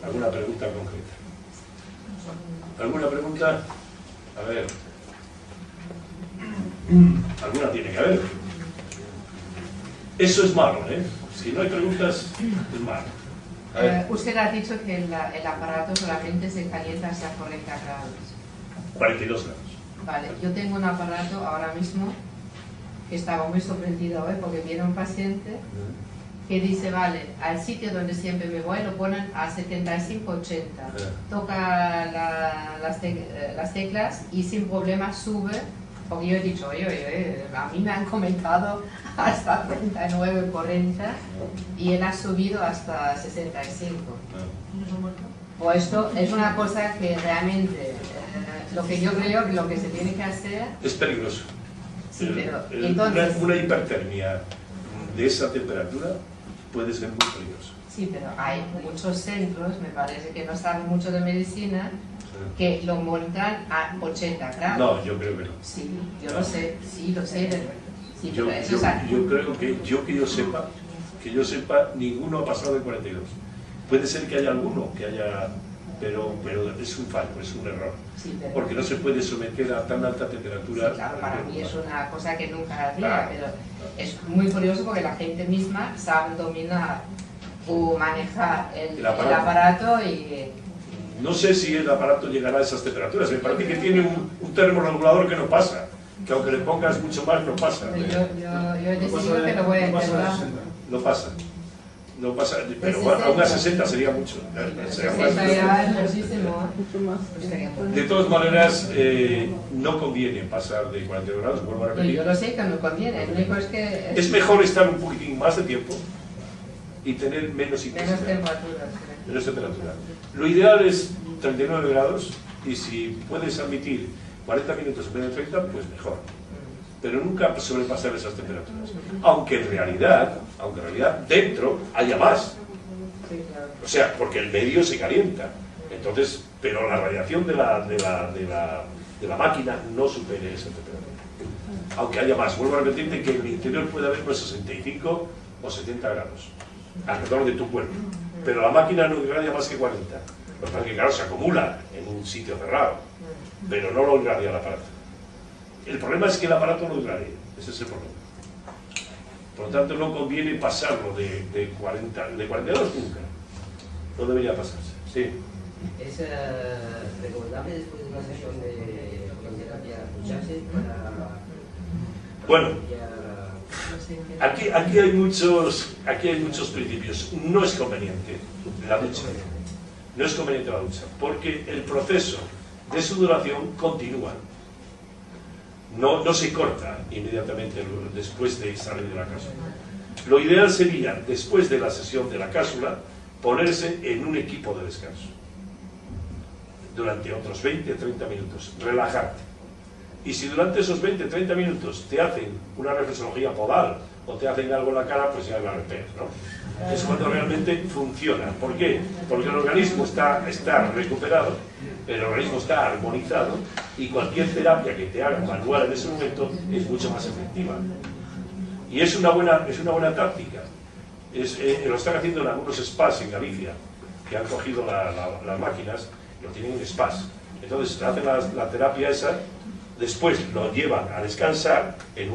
¿Alguna pregunta concreta? ¿Alguna pregunta? A ver. Alguna tiene que haber. Eso es malo, ¿eh? Si no hay preguntas, es malo. Usted ha dicho que el aparato solamente se calienta hasta 40 grados. 42 grados. Vale, yo tengo un aparato ahora mismo que estaba muy sorprendido hoy porque viene un paciente que dice, vale, al sitio donde siempre me voy lo ponen a 75-80. Toca las teclas y sin problema sube. Porque yo he dicho, oye, a mí me han comentado hasta 39-40 y él ha subido hasta 65. Pues esto es una cosa que realmente, lo que yo creo que lo que se tiene que hacer... Es peligroso. Sí, pero entonces... Una hipertermia de esa temperatura puede ser muy peligrosa. Sí, pero hay muchos centros, me parece que no saben mucho de medicina, que lo montan a 80 grados. No, yo creo que no. Sí, yo lo sé, sí, lo sé. Sí, yo creo que yo sepa, ninguno ha pasado de 42. Puede ser que haya alguno que haya, pero es un fallo, es un error. Sí, porque no se puede someter a tan alta temperatura. Sí, claro, para mí es una cosa que nunca haría, pero es muy curioso porque la gente misma sabe dominar o manejar el aparato y... No sé si el aparato llegará a esas temperaturas. Me parece que tiene un termorregulador que no pasa, que aunque le pongas mucho más no pasa. Yo he decidido que lo voy a intentar. No pasa. No pasa, pero a unas 60 sería mucho. De todas maneras, no conviene pasar de 42 grados, vuelvo a repetir. Yo lo sé que no conviene, el único es que... Es mejor estar un poquitín más de tiempo y tener menos intensidad. Menos temperatura. Lo ideal es 39 grados y si puedes admitir 40 minutos en vez de 30, pues mejor. Pero nunca sobrepasar esas temperaturas. Aunque en realidad dentro haya más. O sea, porque el medio se calienta. Entonces, pero la radiación de la máquina no supere esa temperatura. Aunque haya más. Vuelvo a repetirte que en el interior puede haber unos 65 o 70 grados alrededor de tu cuerpo. Pero la máquina no irradia más que 40. Lo que pasa es que, claro, se acumula en un sitio cerrado. Pero no lo irradia el aparato. El problema es que el aparato no irradia. Ese es el problema. Por lo tanto, no conviene pasarlo de 42 nunca. No debería pasarse. Sí. ¿Es recomendable después de una sesión de terapia ducharse para... Bueno, aquí hay muchos principios. No es conveniente la ducha. No es conveniente la ducha, porque el proceso de sudoración continúa. No se corta inmediatamente después de salir de la cápsula. Lo ideal sería, después de la sesión de la cápsula, ponerse en un equipo de descanso durante otros 20-30 minutos, relajarte. Y si durante esos 20-30 minutos te hacen una reflexología podal o te hacen algo en la cara, pues ya la repetes, ¿no? Es cuando realmente funciona. ¿Por qué? Porque el organismo está recuperado, el organismo está armonizado y cualquier terapia que te haga manual en ese momento es mucho más efectiva. Y es una buena táctica. Lo están haciendo en algunos spas en Galicia, que han cogido las máquinas, lo tienen en spas. Entonces hacen la terapia esa, después lo llevan a descansar en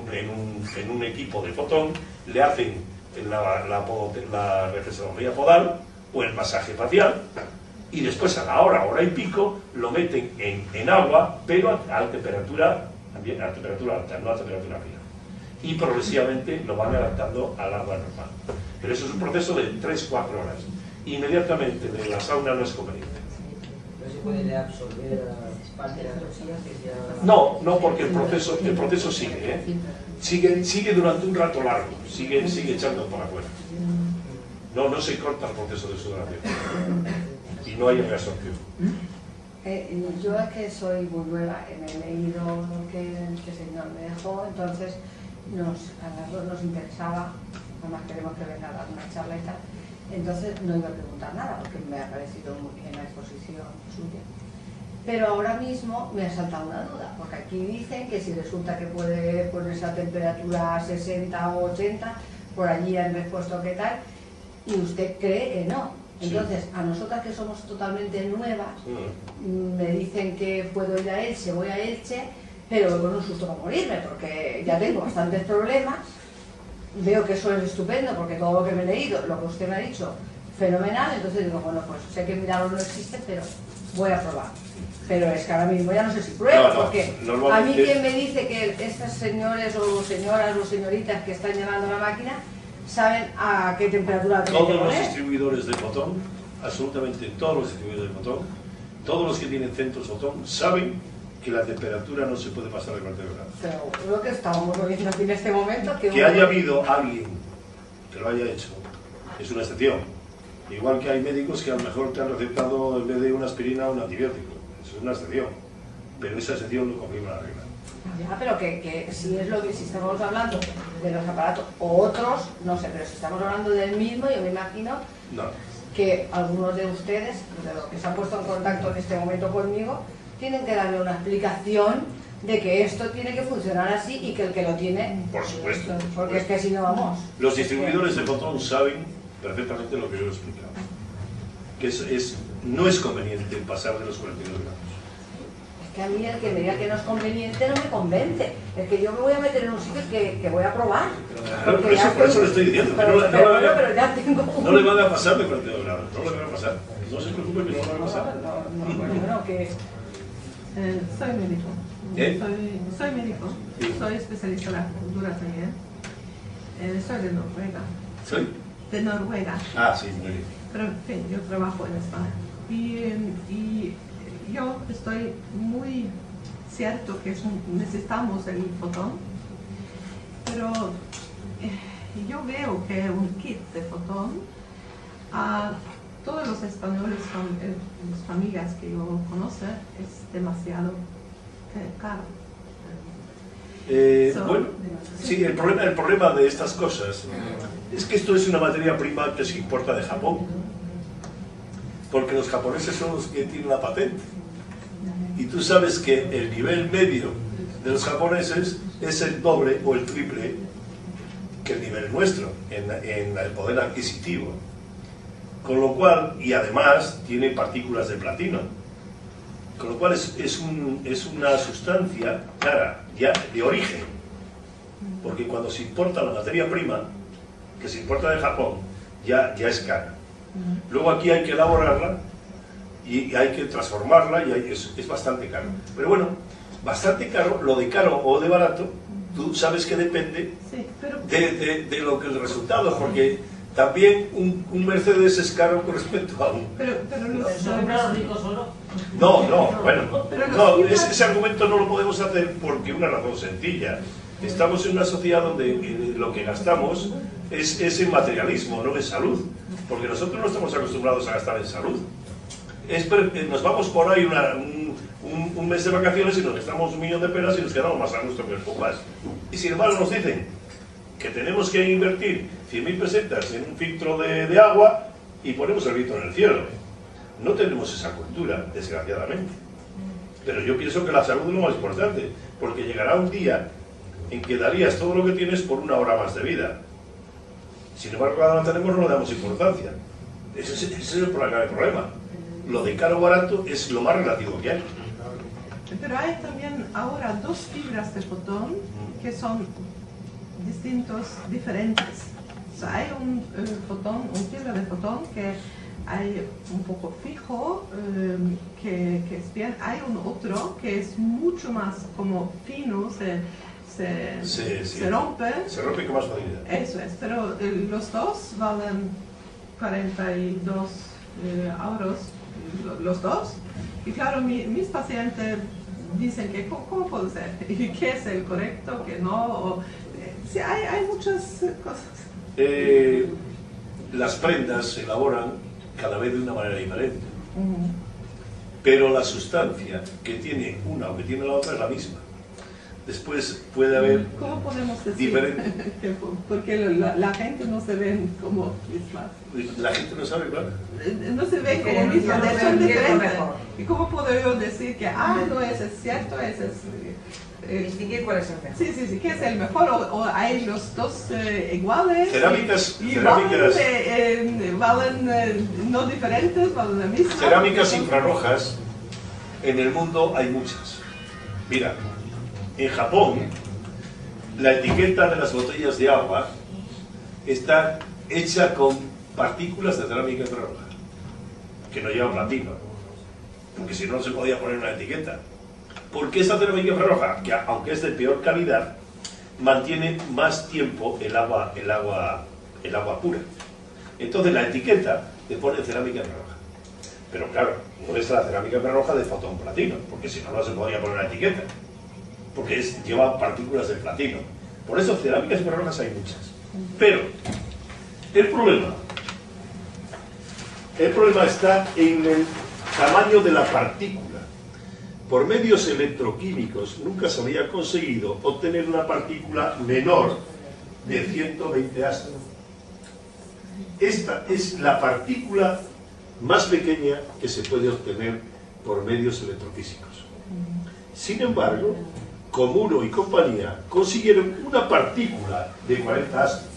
un equipo de fotón, le hacen la reflexología podal o el masaje facial y después a la hora y pico lo meten en agua, pero a temperatura alta, no a temperatura fría, y progresivamente lo van adaptando al agua normal. Pero eso es un proceso de 3-4 horas. Inmediatamente de la sauna no es conveniente. ¿No se puede absorber parte de la toxina que sea...? No, porque el proceso sigue, ¿eh? Sigue durante un rato largo, sigue echando para afuera. No se corta el proceso de sudoración y no hay reabsorción. Yo es que soy muy nueva, me he leído lo que el señor me dejó, entonces a las dos nos interesaba, además queremos que venga a dar una charla y tal, entonces no iba a preguntar nada porque me ha parecido muy bien la exposición suya. Pero ahora mismo me ha saltado una duda, porque aquí dicen que si resulta que puede ponerse a temperatura 60 o 80, por allí han respuesto que tal, y usted cree que no. Entonces, a nosotras que somos totalmente nuevas, me dicen que puedo ir a Elche, voy a Elche, pero voy con un susto para morirme, porque ya tengo bastantes problemas. Veo que eso es estupendo, porque todo lo que me he leído, lo que usted me ha dicho, fenomenal. Entonces digo, bueno, pues sé que milagro no existe, pero voy a probar. Pero es que ahora mismo ya no sé si pruebo, porque a mí quien me dice que estas señores o señoras o señoritas que están llevando la máquina saben a qué temperatura tienen que poner. Todos los distribuidores de fotón, absolutamente todos los distribuidores de fotón, todos los que tienen centros fotón, saben que la temperatura no se puede pasar de 40 grados. Pero lo que estábamos viendo aquí en este momento... Que haya habido alguien que lo haya hecho es una excepción. Igual que hay médicos que a lo mejor te han recetado en vez de una aspirina un antibiótico. Eso es una excepción. Pero esa excepción no confirma la regla. Ya, pero que si es lo que, si estamos hablando de los aparatos o otros, no sé, pero si estamos hablando del mismo, yo me imagino que algunos de ustedes, de los que se han puesto en contacto en este momento conmigo, tienen que darme una explicación de que esto tiene que funcionar así y que el que lo tiene... Por supuesto. Porque es que si no vamos... Los distribuidores de fotón saben perfectamente lo que yo he explicado. Que no es conveniente pasar de los 42 grados. Es que a mí el que me diga que no es conveniente no me convence. Es que yo me voy a meter en un sitio que voy a probar. Claro, por eso le estoy diciendo. Pero ya tengo... No le van a pasar de 42 grados, no le van a pasar. No se preocupe que no le van a pasar. Bueno, que... soy médico. Soy médico. Sí. Soy especialista en acupuntura también. Soy de Noruega. ¿Soy? De Noruega. Ah, sí, muy bien. Pero en fin, yo trabajo en España. Y yo estoy muy cierto que necesitamos el fotón, pero yo veo que un kit de fotón a todos los españoles, las familias que yo conozco, es demasiado caro. Bueno, sí, el problema de estas cosas es que esto es una materia prima que se importa de Japón, porque los japoneses son los que tienen la patente. Y tú sabes que el nivel medio de los japoneses es el doble o el triple que el nivel nuestro en el poder adquisitivo. Con lo cual, y además tiene partículas de platino, con lo cual es una sustancia cara, ya de origen, porque cuando se importa la materia prima, que se importa de Japón, ya es cara. Luego aquí hay que elaborarla y hay que transformarla y es bastante caro. Pero bueno, bastante caro, lo de caro o de barato, tú sabes que depende de lo que el resultado, porque también un Mercedes es caro con respecto a un... Pero ¿Son los ricos solo? No, bueno, no, ese argumento no lo podemos hacer porque una razón sencilla. Estamos en una sociedad donde lo que gastamos es en materialismo, no en salud, porque nosotros no estamos acostumbrados a gastar en salud. Nos vamos por ahí un mes de vacaciones y nos gastamos 1 millón de pelas y nos quedamos más a gusto que los papás. Y sin embargo nos dicen que tenemos que invertir 100.000 pesetas en un filtro de agua y ponemos el grito en el cielo. No tenemos esa cultura, desgraciadamente. Pero yo pienso que la salud es lo más importante, porque llegará un día en que darías todo lo que tienes por 1 hora más de vida. Sin embargo, cuando la tenemos no le damos importancia. Ese es el problema. Lo de caro o barato es lo más relativo que hay. Pero hay también ahora 2 fibras de fotón que son diferentes. O sea, hay un fibra de fotón que hay un poco fijo, que es bien. Hay un otro que es mucho más como fino, se rompe. Se rompe con más facilidad. Eso es, pero los dos valen 42 euros, los dos. Y claro, mis pacientes dicen que ¿cómo puede ser? ¿Y qué es el correcto? ¿Qué no? Sí, hay muchas cosas. Las prendas se elaboran cada vez de una manera diferente. Pero la sustancia que tiene una o que tiene la otra es la misma. Después puede haber ¿Cómo podemos decir? diferentes... Porque la gente no se ve como mismas. La gente no sabe, claro. No se ve como Diferencia, mismas, no se son ve diferentes. mejor. ¿Y cómo puedo yo decir que, no, ese es cierto, ese es... Distinguir cuál es el mejor. Sí, ¿qué es el mejor? ¿O hay los dos iguales? Cerámicas, y valen no diferentes, valen la misma. cerámicas infrarrojas, en el mundo hay muchas. Mira, en Japón, la etiqueta de las botellas de agua está hecha con partículas de cerámica infrarroja, que no llevan platino, porque si no, no se podía poner una etiqueta. ¿Por qué esta cerámica infrarroja? Que aunque es de peor calidad, mantiene más tiempo el agua pura. Entonces la etiqueta le pone cerámica infrarroja. Pero claro, no es la cerámica infrarroja de fotón platino, porque si no, no se podría poner una etiqueta, porque lleva partículas de platino. Por eso cerámicas infrarrojas hay muchas. Pero el problema está en el tamaño de la partícula. Por medios electroquímicos nunca se había conseguido obtener una partícula menor de 120 astros. Esta es la partícula más pequeña que se puede obtener por medios electrofísicos. Sin embargo, Komuro y compañía consiguieron una partícula de 40 astros.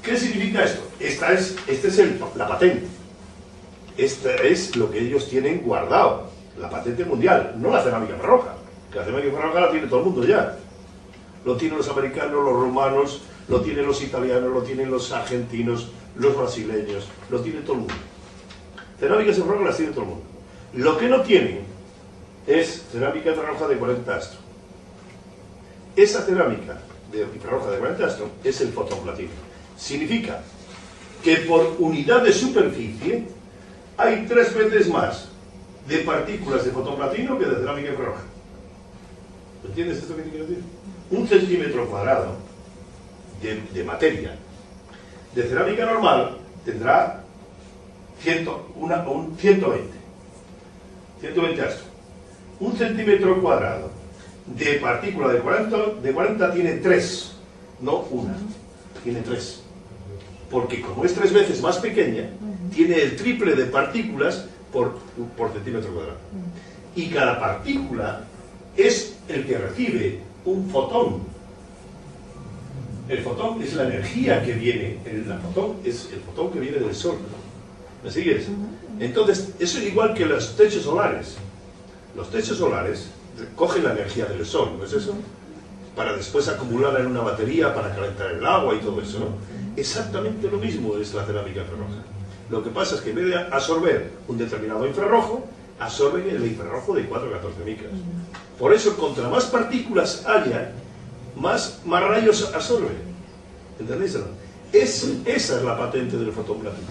¿Qué significa esto? Esta es la patente. Esta es lo que ellos tienen guardado. La patente mundial, no la cerámica infrarroja, que la cerámica infrarroja la tiene todo el mundo ya. Lo tienen los americanos, los rumanos, lo tienen los italianos, lo tienen los argentinos, los brasileños, lo tiene todo el mundo. Cerámicas infrarrojas las tiene todo el mundo. Lo que no tienen es cerámica infrarroja de 40 astros. Esa cerámica infrarroja de 40 astros es el fotoplatino. Significa que por unidad de superficie hay 3 veces más de partículas de fotoplatino que de cerámica infrarroja. ¿Entiendes esto que te quiero decir? 1 centímetro cuadrado de materia de cerámica normal tendrá 120 astros. 1 centímetro cuadrado de partícula de 40 tiene 3, no 1, tiene 3. Porque como es 3 veces más pequeña, tiene el triple de partículas por centímetro cuadrado. Y cada partícula es el que recibe un fotón. El fotón es la energía que viene, el fotón es el fotón que viene del sol. ¿Me sigues? Entonces, eso es igual que los techos solares. Los techos solares cogen la energía del sol, ¿no es eso? Para después acumularla en una batería para calentar el agua y todo eso, ¿no? Exactamente lo mismo es la cerámica infrarroja. Lo que pasa es que en vez de absorber un determinado infrarrojo, absorben el infrarrojo de 4 a 14 micras. Por eso, contra más partículas haya, más rayos absorben. ¿Entendéis? Esa es la patente del fotón platino.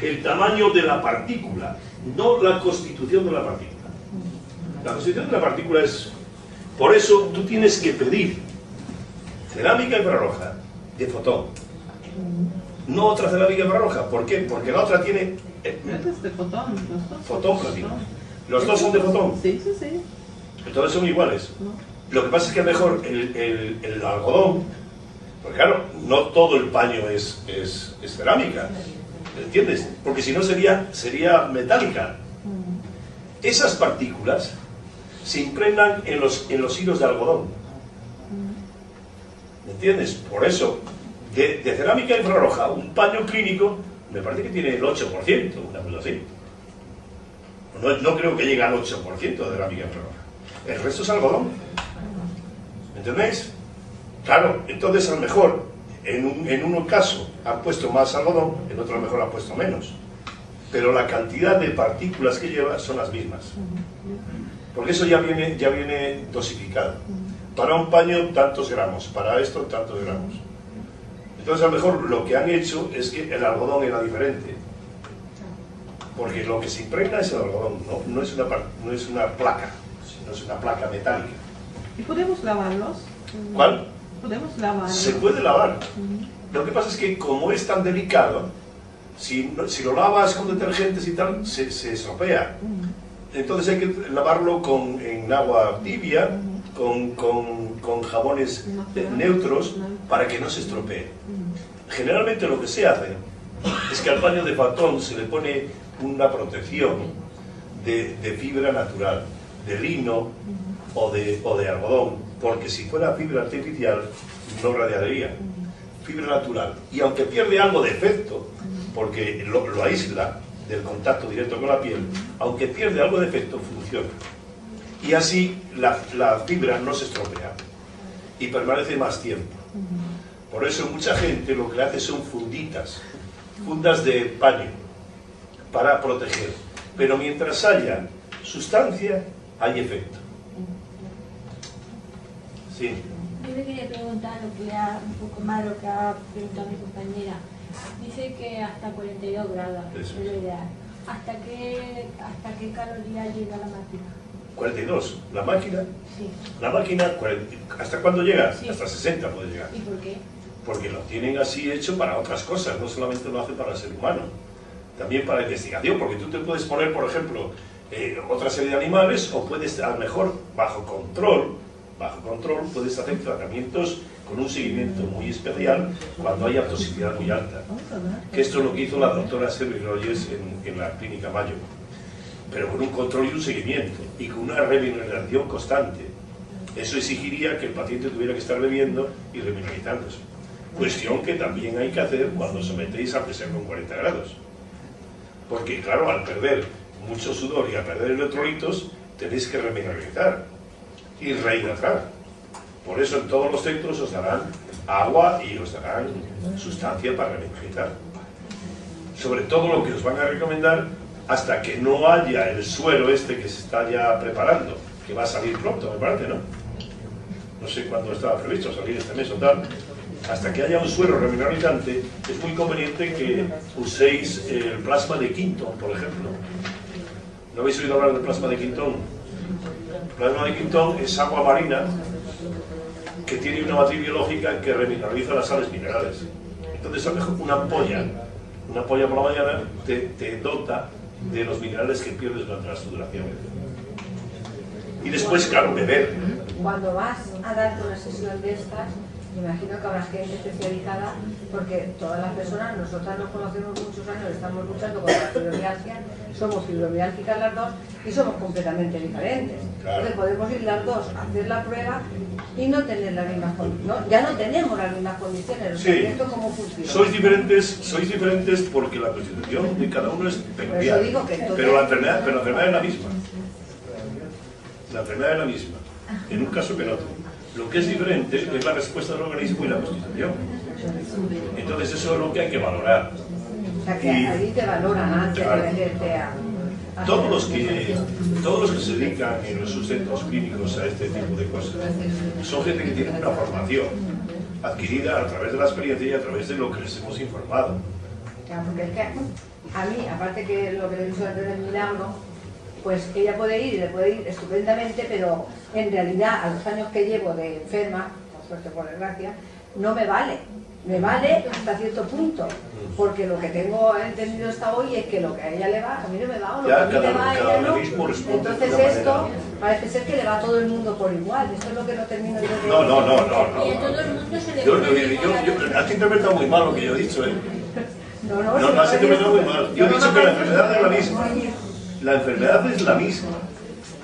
El tamaño de la partícula, no la constitución de la partícula. La constitución de la partícula es... Por eso tú tienes que pedir cerámica infrarroja de fotón. No otra cerámica infrarroja. ¿Por qué? Porque la otra tiene... Este es de fotón, los dos. Fotón platino. ¿Los dos son de fotón? Sí. Entonces son iguales. No. Lo que pasa es que mejor el algodón, porque claro, no todo el paño es cerámica, ¿entiendes? Porque si no sería metálica. Esas partículas se impregnan en los hilos de algodón. ¿Me entiendes? Por eso, de cerámica infrarroja, un paño clínico, me parece que tiene el 8%, una cosa así. No creo que llegue al 8% de cerámica infrarroja. El resto es algodón. ¿Entendéis? Claro, entonces a lo mejor en un caso han puesto más algodón, en otro a lo mejor han puesto menos. Pero la cantidad de partículas que lleva son las mismas. Porque eso ya viene dosificado. Para un paño tantos gramos, para esto tantos gramos. Entonces a lo mejor lo que han hecho es que el algodón era diferente. Porque lo que se impregna es el algodón, no es una placa, sino es una placa metálica. ¿Y podemos lavarlos? ¿Cuál? ¿Podemos lavarlos? Se puede lavar. Lo que pasa es que como es tan delicado, si lo lavas con detergentes y tal, se estropea. Entonces hay que lavarlo en agua tibia, con jabones neutros para que no se estropee. Generalmente lo que se hace es que al paño de fatón se le pone una protección de fibra natural, de lino o de algodón, porque si fuera fibra artificial no radiaría. Fibra natural. Y aunque pierde algo de efecto, porque lo aísla del contacto directo con la piel, aunque pierde algo de efecto, funciona. Y así la fibra no se estropea y permanece más tiempo. Por eso mucha gente lo que hace son fundas de paño para proteger. Pero mientras haya sustancia, hay efecto. Sí. Yo le quería preguntar un poco más lo que ha preguntado mi compañera. Dice que hasta 42 grados es lo ideal. ¿Hasta qué caloría llega la máquina? 42. ¿La máquina? Sí. La máquina, ¿hasta cuándo llega? Sí. Hasta 60 puede llegar. ¿Y por qué? Porque lo tienen así hecho para otras cosas, no solamente lo hace para el ser humano, también para la investigación, porque tú te puedes poner, por ejemplo, otra serie de animales, o puedes, a lo mejor, bajo control, puedes hacer tratamientos con un seguimiento muy especial cuando haya toxicidad muy alta. Que esto es lo que hizo la doctora Selby Rogers en la clínica Mayo, pero con un control y un seguimiento, y con una remineralización constante. Eso exigiría que el paciente tuviera que estar bebiendo y remineralizándose. Cuestión que también hay que hacer cuando sometéis a presión con 40 grados. Porque, claro, al perder mucho sudor y al perder electrolitos, tenéis que remineralizar y rehidratar. Por eso en todos los centros os darán agua y os darán sustancia para remineralizar. Sobre todo lo que os van a recomendar hasta que no haya el suero este que se está ya preparando, que va a salir pronto, me parece, ¿no? No sé cuándo estaba previsto salir este mes o tal. Hasta que haya un suero remineralizante, es muy conveniente que uséis el plasma de Quinton, por ejemplo. ¿No habéis oído hablar del plasma de Quinton? El plasma de Quinton es agua marina que tiene una matriz biológica que remineraliza las sales minerales. Entonces, a lo mejor una ampolla por la mañana te dota de los minerales que pierdes durante la sudoración. Y después, claro, beber. Cuando vas a darte una sesión de estas, me imagino que habrá gente especializada, porque todas las personas, nosotras nos conocemos muchos años, estamos luchando contra la fibromialgia, somos fibromiálgicas las dos y somos completamente diferentes. Claro. Entonces podemos ir las dos a hacer la prueba y no tener las mismas condiciones, ya no tenemos las mismas condiciones. O sea, Sí. ¿esto cómo funciona? Sois diferentes porque la constitución de cada uno es peculiar. digo que entonces- Pero la enfermedad es la misma. La enfermedad es la misma, en un caso que en otro. Lo que es diferente es la respuesta del organismo y la constitución. Entonces eso es lo que hay que valorar. O sea, que ahí te valoran antes Claro. de meterte a... Todos los que se dedican en los centros clínicos a este tipo de cosas son gente que tiene una formación adquirida a través de la experiencia y a través de lo que les hemos informado. Claro, porque es que a mí, aparte que lo que le he dicho antes del milagro, pues ella puede ir y le puede ir estupendamente, pero en realidad a los años que llevo de enferma, por suerte, por desgracia, no me vale. Me vale hasta cierto punto, porque lo que tengo entendido hasta hoy es que lo que a ella le va, a mí no me va, o lo que Ya, a mí me va, a cada ella no. organismo responde de Entonces una esto manera. parece ser que le va a todo el mundo por igual. Esto es lo que no termino yo de... No. Y a todo el mundo se le Has interpretado muy mal lo que yo he dicho, ¿eh? No, No, has interpretado muy mal. Yo he dicho que la enfermedad es la misma. La enfermedad es la misma.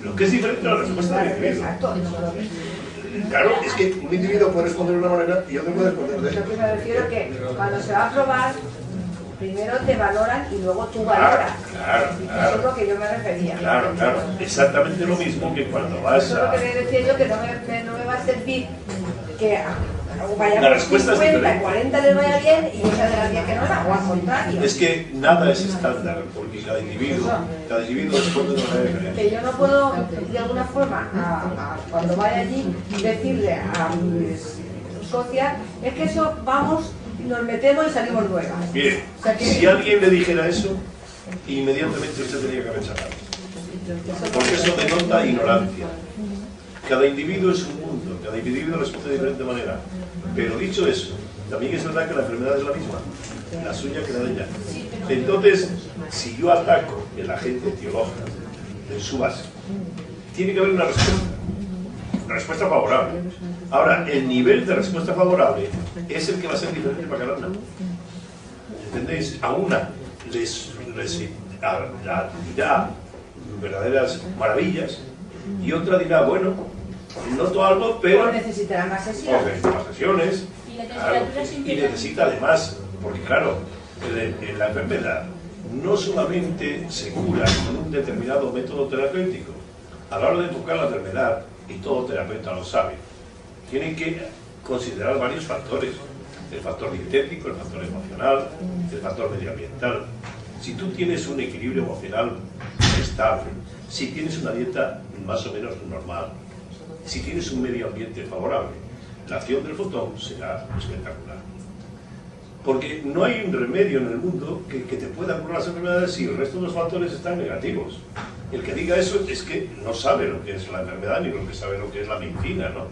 Lo que es diferente es la respuesta del individuo. Exacto, eso es lo mismo. Claro, es que un individuo puede responder de una manera y otro puede responder de Lo otra. que me refiero que cuando se va a probar, primero te valoran y luego tú valoras. Claro. Eso es lo que yo me refería. Claro. Exactamente lo mismo que cuando vas Eso es lo a... que le decía yo, que no me va a servir que vaya La por respuesta es 50, diferente. 40 les vaya bien y esa de la bien que no la, o al contrario. Es que nada es estándar, porque cada individuo responde de una manera diferente. Que yo no puedo, de alguna forma, cuando vaya allí, decirle a mis socias, es que eso vamos, nos metemos y salimos nuevas. Mire, O sea que- si alguien le dijera eso, inmediatamente usted tenía que rechazar. Porque eso denota ignorancia. Cada individuo es un mundo, cada individuo responde de diferente manera. Pero dicho eso, también es verdad que la enfermedad es la misma, la suya que la de ella. Entonces, si yo ataco el agente etiológico en su base, tiene que haber una respuesta. respuesta favorable. Ahora, el nivel de respuesta favorable es el que va a ser diferente para cada una. ¿Entendéis? A una les dirá verdaderas maravillas y otra dirá, bueno, noto algo, pero necesitará más sesiones. más sesiones. Claro, Y necesita además, porque claro, la enfermedad no solamente se cura con un determinado método terapéutico. A la hora de buscar la enfermedad, y todo terapeuta lo sabe, tienen que considerar varios factores. El factor dietético, el factor emocional, el factor medioambiental. Si tú tienes un equilibrio emocional estable, si tienes una dieta más o menos normal, si tienes un medio ambiente favorable, la acción del fotón será espectacular. Porque no hay un remedio en el mundo que te pueda curar las enfermedades si el resto de los factores están negativos. El que diga eso es que no sabe lo que es la enfermedad ni lo que sabe lo que es la medicina, ¿no?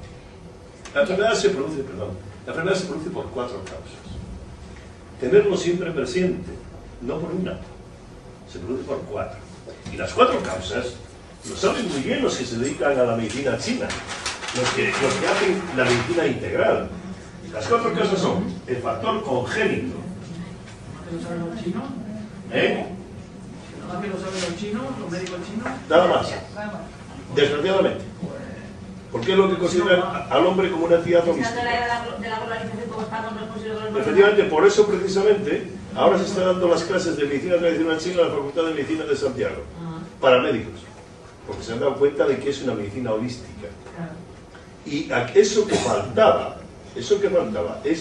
La enfermedad se produce por 4 causas. Tenerlo siempre presente, no por una, se produce por 4. Y las 4 causas lo saben muy bien los que se dedican a la medicina china, los que hacen la medicina integral. Las 4 causas son el factor congénito. ¿No lo saben los chinos? ¿No lo saben los chinos, los médicos chinos? Nada más. Desgraciadamente. Porque es lo que considera al hombre como una entidad holística. de la globalización como estamos, no es posible que Efectivamente, por eso precisamente, ahora se están dando las clases de medicina tradicional china en la Facultad de Medicina de Santiago, para médicos, porque se han dado cuenta de que es una medicina holística. Y eso que faltaba, es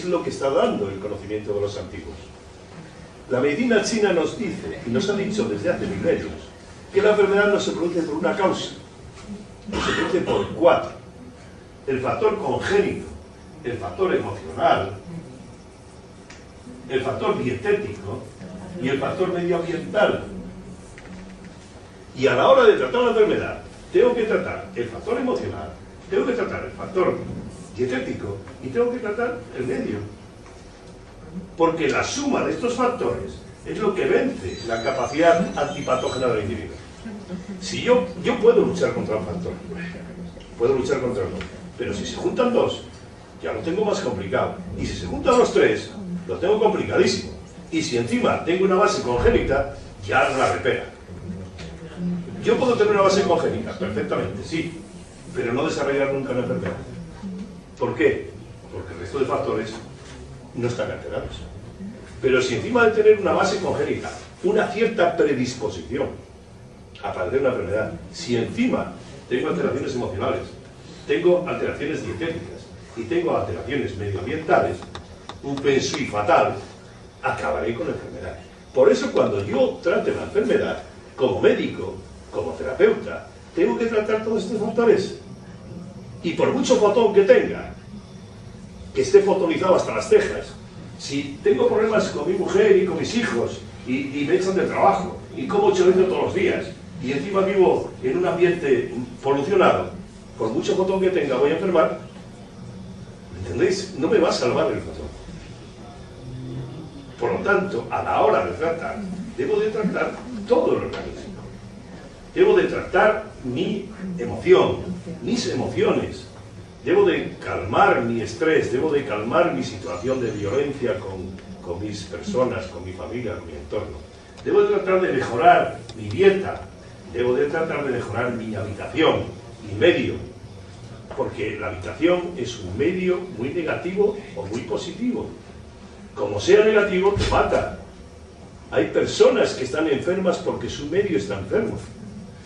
lo que está dando el conocimiento de los antiguos. La medicina china nos dice, y nos ha dicho desde hace milenios, que la enfermedad no se produce por una causa, se produce por 4. El factor congénito, el factor emocional, el factor dietético y el factor medioambiental. Y a la hora de tratar la enfermedad, tengo que tratar el factor emocional, tengo que tratar el factor dietético y tengo que tratar el medio. Porque la suma de estos factores es lo que vence la capacidad antipatógena del individuo. Si yo puedo luchar contra un factor, puedo luchar contra uno, pero si se juntan 2, ya lo tengo más complicado. Y si se juntan los 3, lo tengo complicadísimo. Y si encima tengo una base congénita, ya la repera. Yo puedo tener una base congénita, perfectamente, sí, pero no desarrollar nunca una enfermedad. ¿Por qué? Porque el resto de factores no están alterados. Pero si encima de tener una base congénita, una cierta predisposición a padecer una enfermedad, si encima tengo alteraciones emocionales, tengo alteraciones dietéticas y tengo alteraciones medioambientales, un pensui fatal, acabaré con la enfermedad. Por eso cuando yo trate la enfermedad, como médico, como terapeuta, tengo que tratar todos estos factores. Y por mucho fotón que tenga, que esté fotonizado hasta las cejas, si tengo problemas con mi mujer y con mis hijos, y me echan de trabajo, y como chorizo todos los días, y encima vivo en un ambiente polucionado, por mucho fotón que tenga voy a enfermar, ¿entendéis? No me va a salvar el fotón. Por lo tanto, a la hora de tratar, debo de tratar todo el organismo. Debo de tratar mi emoción, mis emociones. Debo de calmar mi estrés, debo de calmar mi situación de violencia con mis personas, con mi familia, con mi entorno. Debo de tratar de mejorar mi dieta, debo de tratar de mejorar mi habitación, mi medio, porque la habitación es un medio muy negativo o muy positivo. Como sea negativo, te mata. Hay personas que están enfermas porque su medio está enfermo.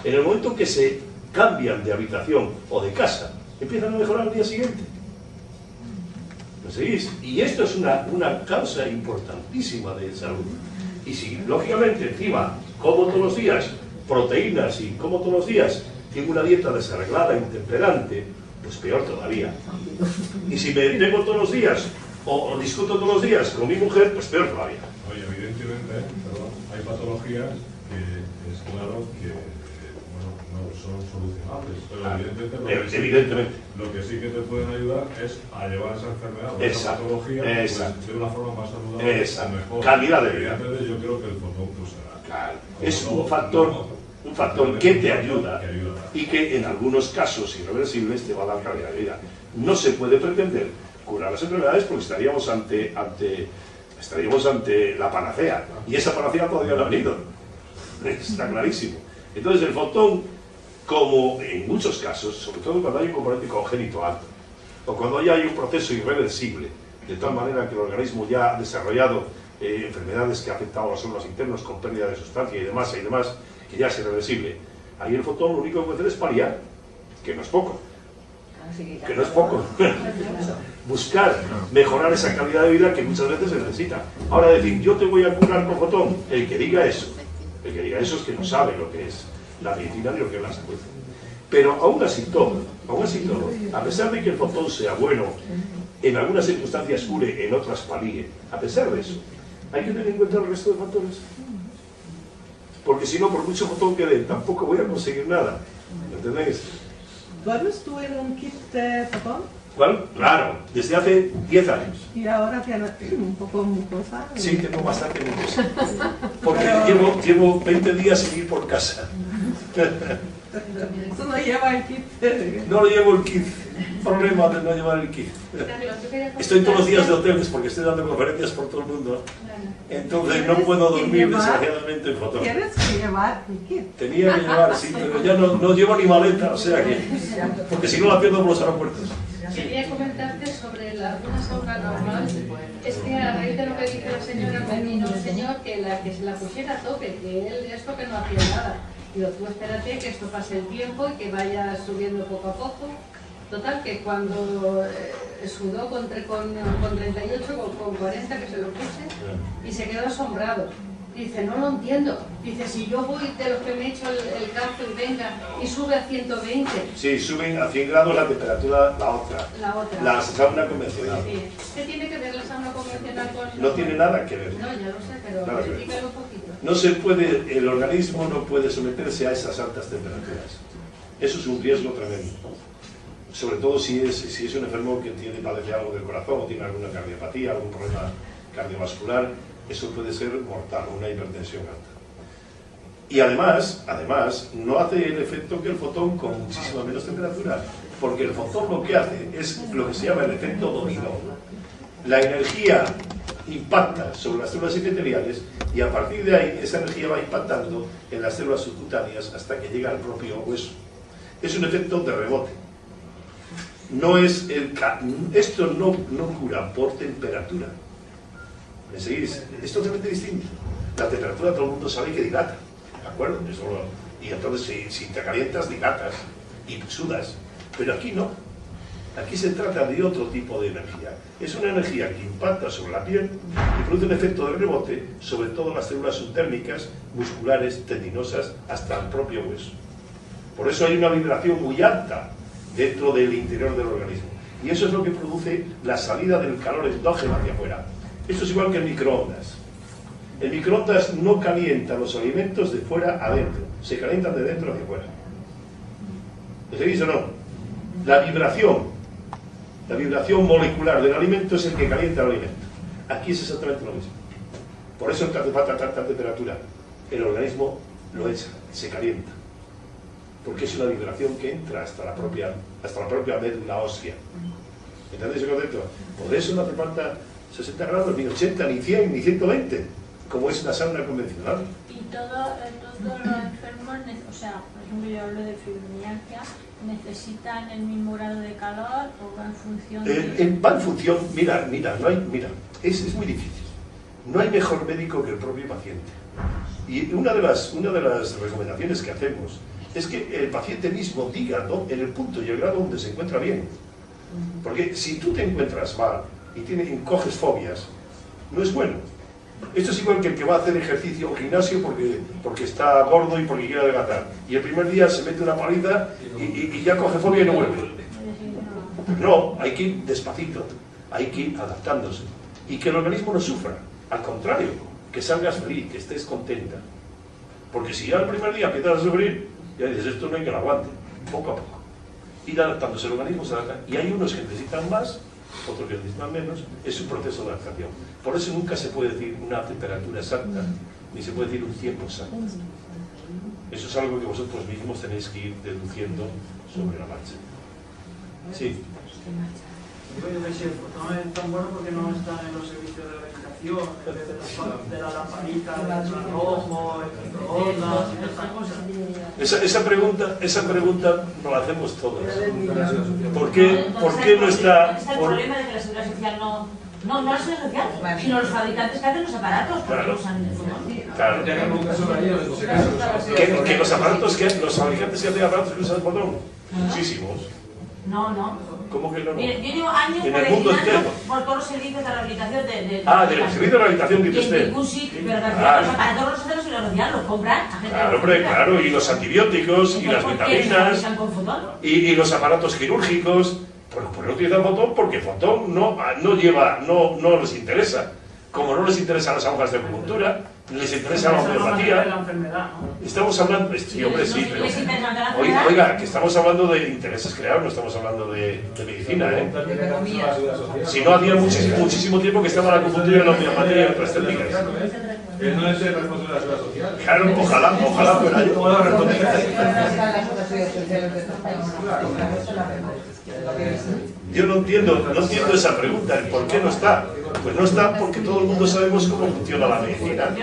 En el momento que se cambian de habitación o de casa, empiezan a mejorar al día siguiente. ¿Lo seguís? Y esto es una causa importantísima de salud. Y si, lógicamente, encima, como todos los días proteínas y como todos los días tengo una dieta desarreglada, intemperante, pues peor todavía. Y si me tengo todos los días o discuto todos los días con mi mujer, pues peor todavía. Oye, evidentemente, perdón, hay patologías que es claro que no son solucionables, pero evidentemente lo que sí que te pueden ayudar es a llevar esa enfermedad o esa patología pues, de una forma más saludable o mejor. Calidad de vida. Entonces yo creo que el fotón pues, claro. Es un factor que te ayuda, y que en algunos casos irreversibles te va a dar calidad de vida. No se puede pretender curar las enfermedades porque estaríamos ante la panacea, y esa panacea todavía no ha venido, está clarísimo. Entonces el fotón, como en muchos casos, sobre todo cuando hay un componente congénito alto, o cuando ya hay un proceso irreversible, de tal manera que el organismo ya ha desarrollado enfermedades que han afectado a los órganos internos con pérdida de sustancia y demás, que ya es irreversible, ahí el fotón lo único que puede hacer es paliar, que no es poco. Buscar mejorar esa calidad de vida que muchas veces se necesita. Ahora decir, yo te voy a curar con fotón, el que diga eso es que no sabe lo que es la medicina ni lo que es la salud. Pero aún así todo, a pesar de que el fotón sea bueno, en algunas circunstancias cure, en otras palíe, a pesar de eso, hay que tener en cuenta el resto de factores. Porque si no, por mucho fotón que den, tampoco voy a conseguir nada. ¿Entendéis? ¿Duermes tú en un kit de fotón? ¿Cuál? Claro, desde hace 10 años. ¿Y ahora tienes un poco mucosa? Sí, tengo bastante mucosa. Porque llevo 20 días sin ir por casa. Eso no lleva el kit. No lo llevo el kit. Problema de no llevar el kit. Estoy todos los días de hoteles porque estoy dando conferencias por todo el mundo. Entonces no puedo dormir desgraciadamente en fotón. Tienes que llevar el kit. Tenía que llevar, sí, pero ya no llevo ni maleta, o sea que... Porque si no la pierdo por los aeropuertos. Quería comentarte sobre una sauna normal. Es que a raíz de lo que dice la señora, me vino el señor que se la pusiera a tope, que él esto que no hacía nada. Digo, tú espérate que esto pase el tiempo y que vaya subiendo poco a poco. Total, que cuando sudó con 38, con 40 que se lo puse, y se quedó asombrado. Dice, no lo entiendo. Dice, si yo voy de los que me he hecho el calcio y venga, y sube a 120. Sí, suben a 100 grados la temperatura, la otra. La sauna convencional. Sí. ¿Qué tiene que ver la sauna convencional con...? No tiene nada que ver. No, ya lo sé, pero explícalo un poquito. No se puede, el organismo no puede someterse a esas altas temperaturas. Eso es un riesgo tremendo. Sobre todo si es un enfermo que padece algo del corazón o tiene alguna cardiopatía, algún problema cardiovascular, eso puede ser mortal, una hipertensión alta. Y además, no hace el efecto que el fotón con muchísima menos temperatura, porque el fotón lo que hace es lo que se llama el efecto dominó. La energía impacta sobre las células epiteliales y a partir de ahí esa energía va impactando en las células subcutáneas hasta que llega al propio hueso. Es un efecto de rebote. Esto no cura por temperatura. ¿Me seguís? Es totalmente distinto. La temperatura todo el mundo sabe que dilata, ¿de acuerdo? Y entonces si te calientas, dilatas y sudas. Pero aquí no. Aquí se trata de otro tipo de energía. Es una energía que impacta sobre la piel y produce un efecto de rebote sobre todo las células subtérmicas, musculares, tendinosas, hasta el propio hueso. Por eso hay una vibración muy alta dentro del interior del organismo. Y eso es lo que produce la salida del calor endógeno hacia afuera. Esto es igual que el microondas. El microondas no calienta los alimentos de fuera a adentro, se calientan de dentro hacia afuera. ¿Me seguís o no? La vibración molecular del alimento es el que calienta el alimento. Aquí es exactamente lo mismo. Por eso hace falta tanta temperatura. El organismo lo echa, se calienta. Porque es una vibración que entra hasta la propia médula ósea. ¿Entendéis el concepto? Por eso no hace falta 60 grados, ni 80, ni 100, ni 120, como es una sauna convencional. Y todos los enfermos, o sea, por ejemplo, yo hablo de fibromialgia, ¿necesitan el mismo grado de calor o va en función de...? Va en función, mira, es muy difícil. No hay mejor médico que el propio paciente. Y una de las recomendaciones que hacemos es que el paciente mismo diga, ¿no?, en el punto y el grado donde se encuentra bien. Porque si tú te encuentras mal y coges fobias, no es bueno. Esto es igual que el que va a hacer ejercicio o gimnasio porque está gordo y porque quiere adelgazar. Y el primer día se mete una paliza y ya coge fobia y no vuelve. No, hay que ir despacito, hay que ir adaptándose. Y que el organismo no sufra. Al contrario, que salgas feliz, que estés contenta. Porque si ya el primer día empiezas a sufrir, ya dices, esto no hay que lo aguante. Poco a poco. Ir adaptándose, el organismo se adapta. Y hay unos que necesitan más, otros que necesitan menos. Es un proceso de adaptación. Por eso nunca se puede decir una temperatura exacta, ni se puede decir un tiempo exacto. Eso es algo que vosotros mismos tenéis que ir deduciendo sobre la marcha. Sí. Yo que si el fotón es tan bueno porque no está en los servicios de verificación, de la lamparita, del infrarrojo, el microondas y todas esas cosas. Esa pregunta nos la hacemos todos. ¿Por qué no está...? Está el problema de que la Seguridad Social no la Seguridad Social, sino los fabricantes que hacen los aparatos, porque usan el fotón. Claro. Que los fabricantes que hacen aparatos que usan el fotón, muchísimos. No. ¿Cómo que no? Mire, yo llevo años en el mundo entero. por todos los servicios de rehabilitación del servicio de rehabilitación que usted. En ningún sitio, pero los aparatos los hacen los Seguridad Social, los compran a gente. Claro, hombre, claro, y los antibióticos, y las vitaminas, y los aparatos quirúrgicos. Pues no utilizan fotón porque fotón no les interesa. Como no les interesan las agujas de acupuntura, les interesa la homeopatía. Estamos hablando, hombre, sí, pero oiga, que estamos hablando de intereses creados, no estamos hablando de medicina, ¿eh? Si no, hacía muchísimo tiempo que estaba la acupuntura y la homeopatía y otras técnicas. Él no es el responsable de la seguridad social. Claro, ojalá fuera yo. Yo no entiendo esa pregunta, el por qué no está. Pues no está porque todo el mundo sabemos cómo funciona la medicina.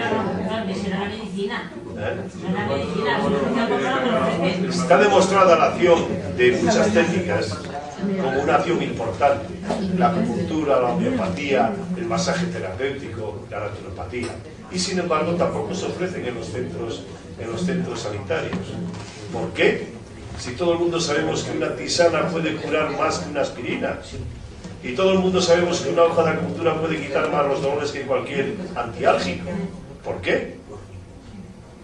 Está demostrada la acción de muchas técnicas como una acción importante. La acupuntura, la homeopatía, el masaje terapéutico, la naturopatía. Y sin embargo tampoco se ofrecen en los centros sanitarios. ¿Por qué? Si todo el mundo sabemos que una tisana puede curar más que una aspirina, y todo el mundo sabemos que una hoja de acupuntura puede quitar más los dolores que cualquier antiálgico. ¿Por qué?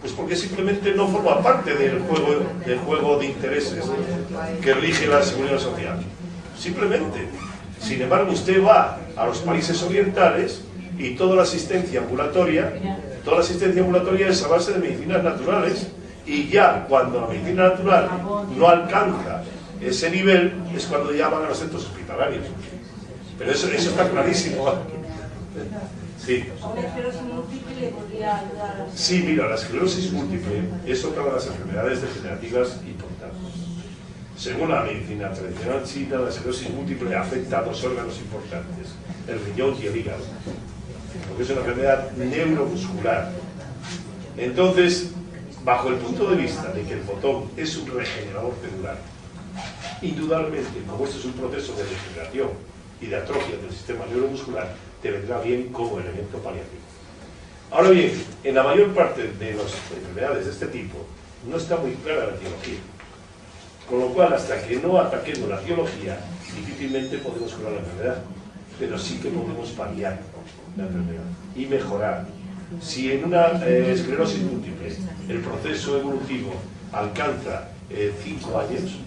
Pues porque simplemente no forma parte del juego de intereses que rige la seguridad social. Simplemente. Sin embargo, usted va a los países orientales y toda la asistencia ambulatoria es a base de medicinas naturales, y ya cuando la medicina natural no alcanza ese nivel es cuando ya van a los centros hospitalarios. Pero eso está clarísimo. Sí. Sí, mira, la esclerosis múltiple es otra de las enfermedades degenerativas importantes. Según la medicina tradicional china, la esclerosis múltiple afecta a dos órganos importantes, el riñón y el hígado, porque es una enfermedad neuromuscular. Entonces, bajo el punto de vista de que el fotón es un regenerador celular, indudablemente, como esto es un proceso de degeneración y de atrofia del sistema neuromuscular, te vendrá bien como elemento paliativo. Ahora bien, en la mayor parte de las enfermedades de este tipo no está muy clara la etiología, con lo cual hasta que no ataquemos la etiología difícilmente podemos curar la enfermedad, pero sí que podemos paliar la enfermedad y mejorar. Si en una esclerosis múltiple el proceso evolutivo alcanza 5 años,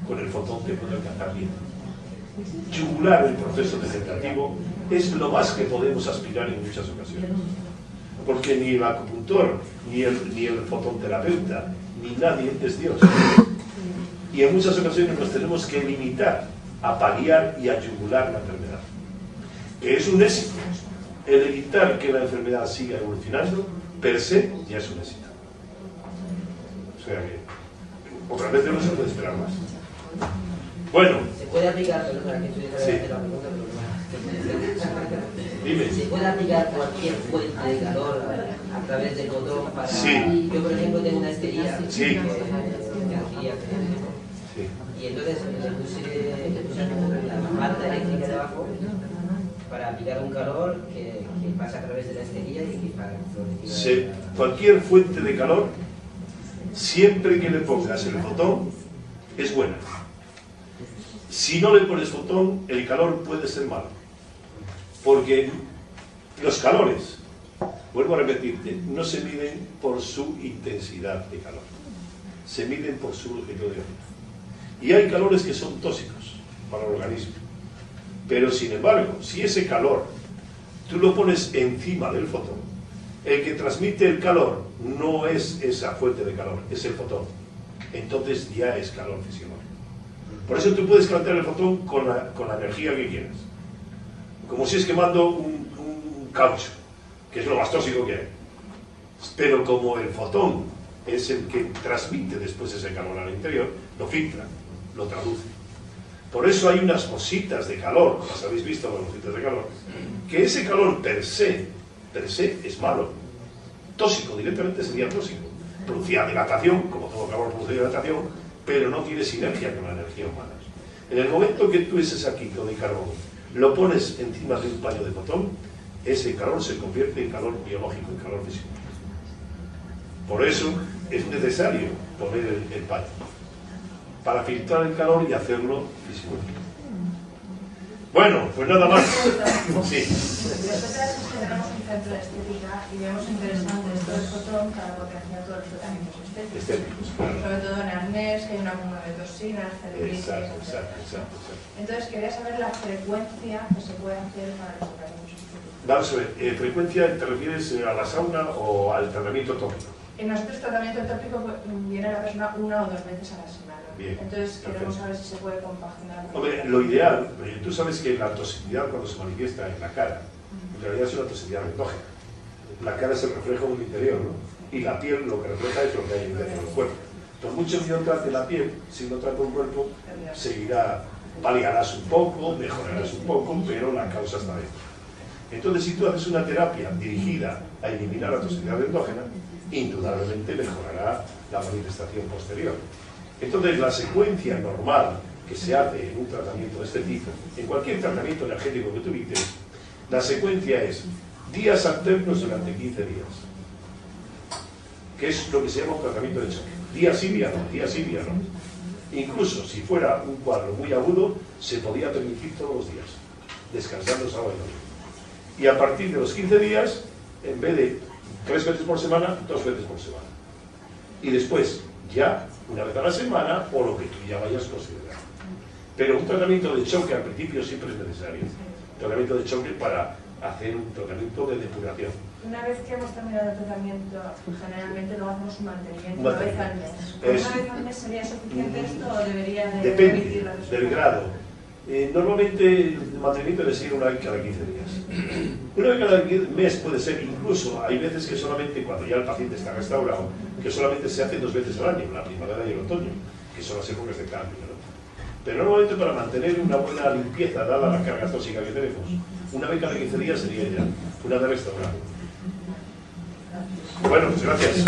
con el fotón te puede alcanzar 10. Yugular el proceso degenerativo es lo más que podemos aspirar en muchas ocasiones, porque ni el acupuntor, ni el fotonterapeuta, ni nadie es Dios, y en muchas ocasiones nos tenemos que limitar a paliar y a yugular la enfermedad, que es un éxito. El evitar que la enfermedad siga evolucionando per se ya es un éxito. O sea que otra vez no se puede esperar más. Bueno. ¿Se puede aplicar, perdona, que estoy sí. de la pregunta, Dime. ¿Se puede aplicar cualquier fuente de calor a través del botón para... Sí. Yo, por ejemplo, tengo una esterilla sí. que hacía... Sí. Y entonces le puse la banda eléctrica de abajo para aplicar un calor que pasa a través de la esterilla y que para... Sí. Cualquier fuente de calor, siempre que le pongas el botón, es buena. Si no le pones fotón, el calor puede ser malo. Porque los calores, vuelvo a repetirte, no se miden por su intensidad de calor. Se miden por su longitud de onda. Y hay calores que son tóxicos para el organismo. Pero sin embargo, si ese calor tú lo pones encima del fotón, el que transmite el calor no es esa fuente de calor, es el fotón. Entonces ya es calor fisiológico. Por eso tú puedes calentar el fotón con la energía que quieras. Como si es quemando un caucho, que es lo más tóxico que hay. Pero como el fotón es el que transmite después ese calor al interior, lo filtra, lo traduce. Por eso hay unas bolsitas de calor, las habéis visto, las bolsitas de calor, que ese calor per se es malo, tóxico, directamente sería tóxico. Producía dilatación, como todo calor produce dilatación, pero no tiene sinergia con la energía humana. En el momento que tú ese saquito de carbón lo pones encima de un paño de cotón, ese calor se convierte en calor biológico, en calor físico. Por eso es necesario poner el paño, para filtrar el calor y hacerlo físico. Bueno, pues nada más. Sí. Nosotras tenemos un centro de estética y vemos interesante esto del cotón para lo que hacía todos los tratamientos estéticos. Claro. Sobre todo en arnés, que hay una acúmulo de toxinas, celulitis. Exacto. Entonces quería saber la frecuencia que se puede hacer para los tratamientos estéticos. Vamos a ver, ¿frecuencia te refieres a la sauna o al tratamiento tópico? En nosotros tratamiento tópico viene la persona 1 o 2 veces a la semana. Bien, entonces queremos saber si se puede compaginar. Hombre, lo ideal, tú sabes que la toxicidad cuando se manifiesta en la cara, en realidad es una toxicidad endógena. La cara es el reflejo del interior, ¿no? Y la piel lo que refleja es lo que hay dentro del cuerpo. Por mucho que no trate la piel, si no trata un cuerpo, seguirá, paliarás un poco, mejorarás un poco, pero la causa está dentro. Entonces, si tú haces una terapia dirigida a eliminar la toxicidad endógena, indudablemente mejorará la manifestación posterior. Entonces, la secuencia normal que se hace en un tratamiento de este tipo, en cualquier tratamiento energético que tú utilices, la secuencia es días alternos durante 15 días, que es lo que se llama un tratamiento de choque. Día sí, día no, día sí, día no. Incluso si fuera un cuadro muy agudo, se podía permitir todos los días, descansando sábado y domingo. Y a partir de los 15 días, en vez de 3 veces por semana, 2 veces por semana. Y después, ya, una vez a la semana, o lo que tú ya vayas considerando. Pero un tratamiento de choque al principio siempre es necesario. Un tratamiento de choque para hacer un tratamiento de depuración. Una vez que hemos terminado el tratamiento, generalmente luego hacemos un mantenimiento una vez al mes. ¿Una vez al mes sería suficiente esto o debería de depende del grado. Normalmente el mantenimiento debe ser una vez cada 15 días. Una vez cada mes puede ser, incluso hay veces que solamente cuando ya el paciente está restaurado, que solamente se hace 2 veces al año, la primavera y el otoño, que son las épocas de cambio, ¿no? Pero normalmente para mantener una buena limpieza, dada la carga tóxica que tenemos, una vez cada 15 días sería ya una vez restaurado. Bueno, pues gracias.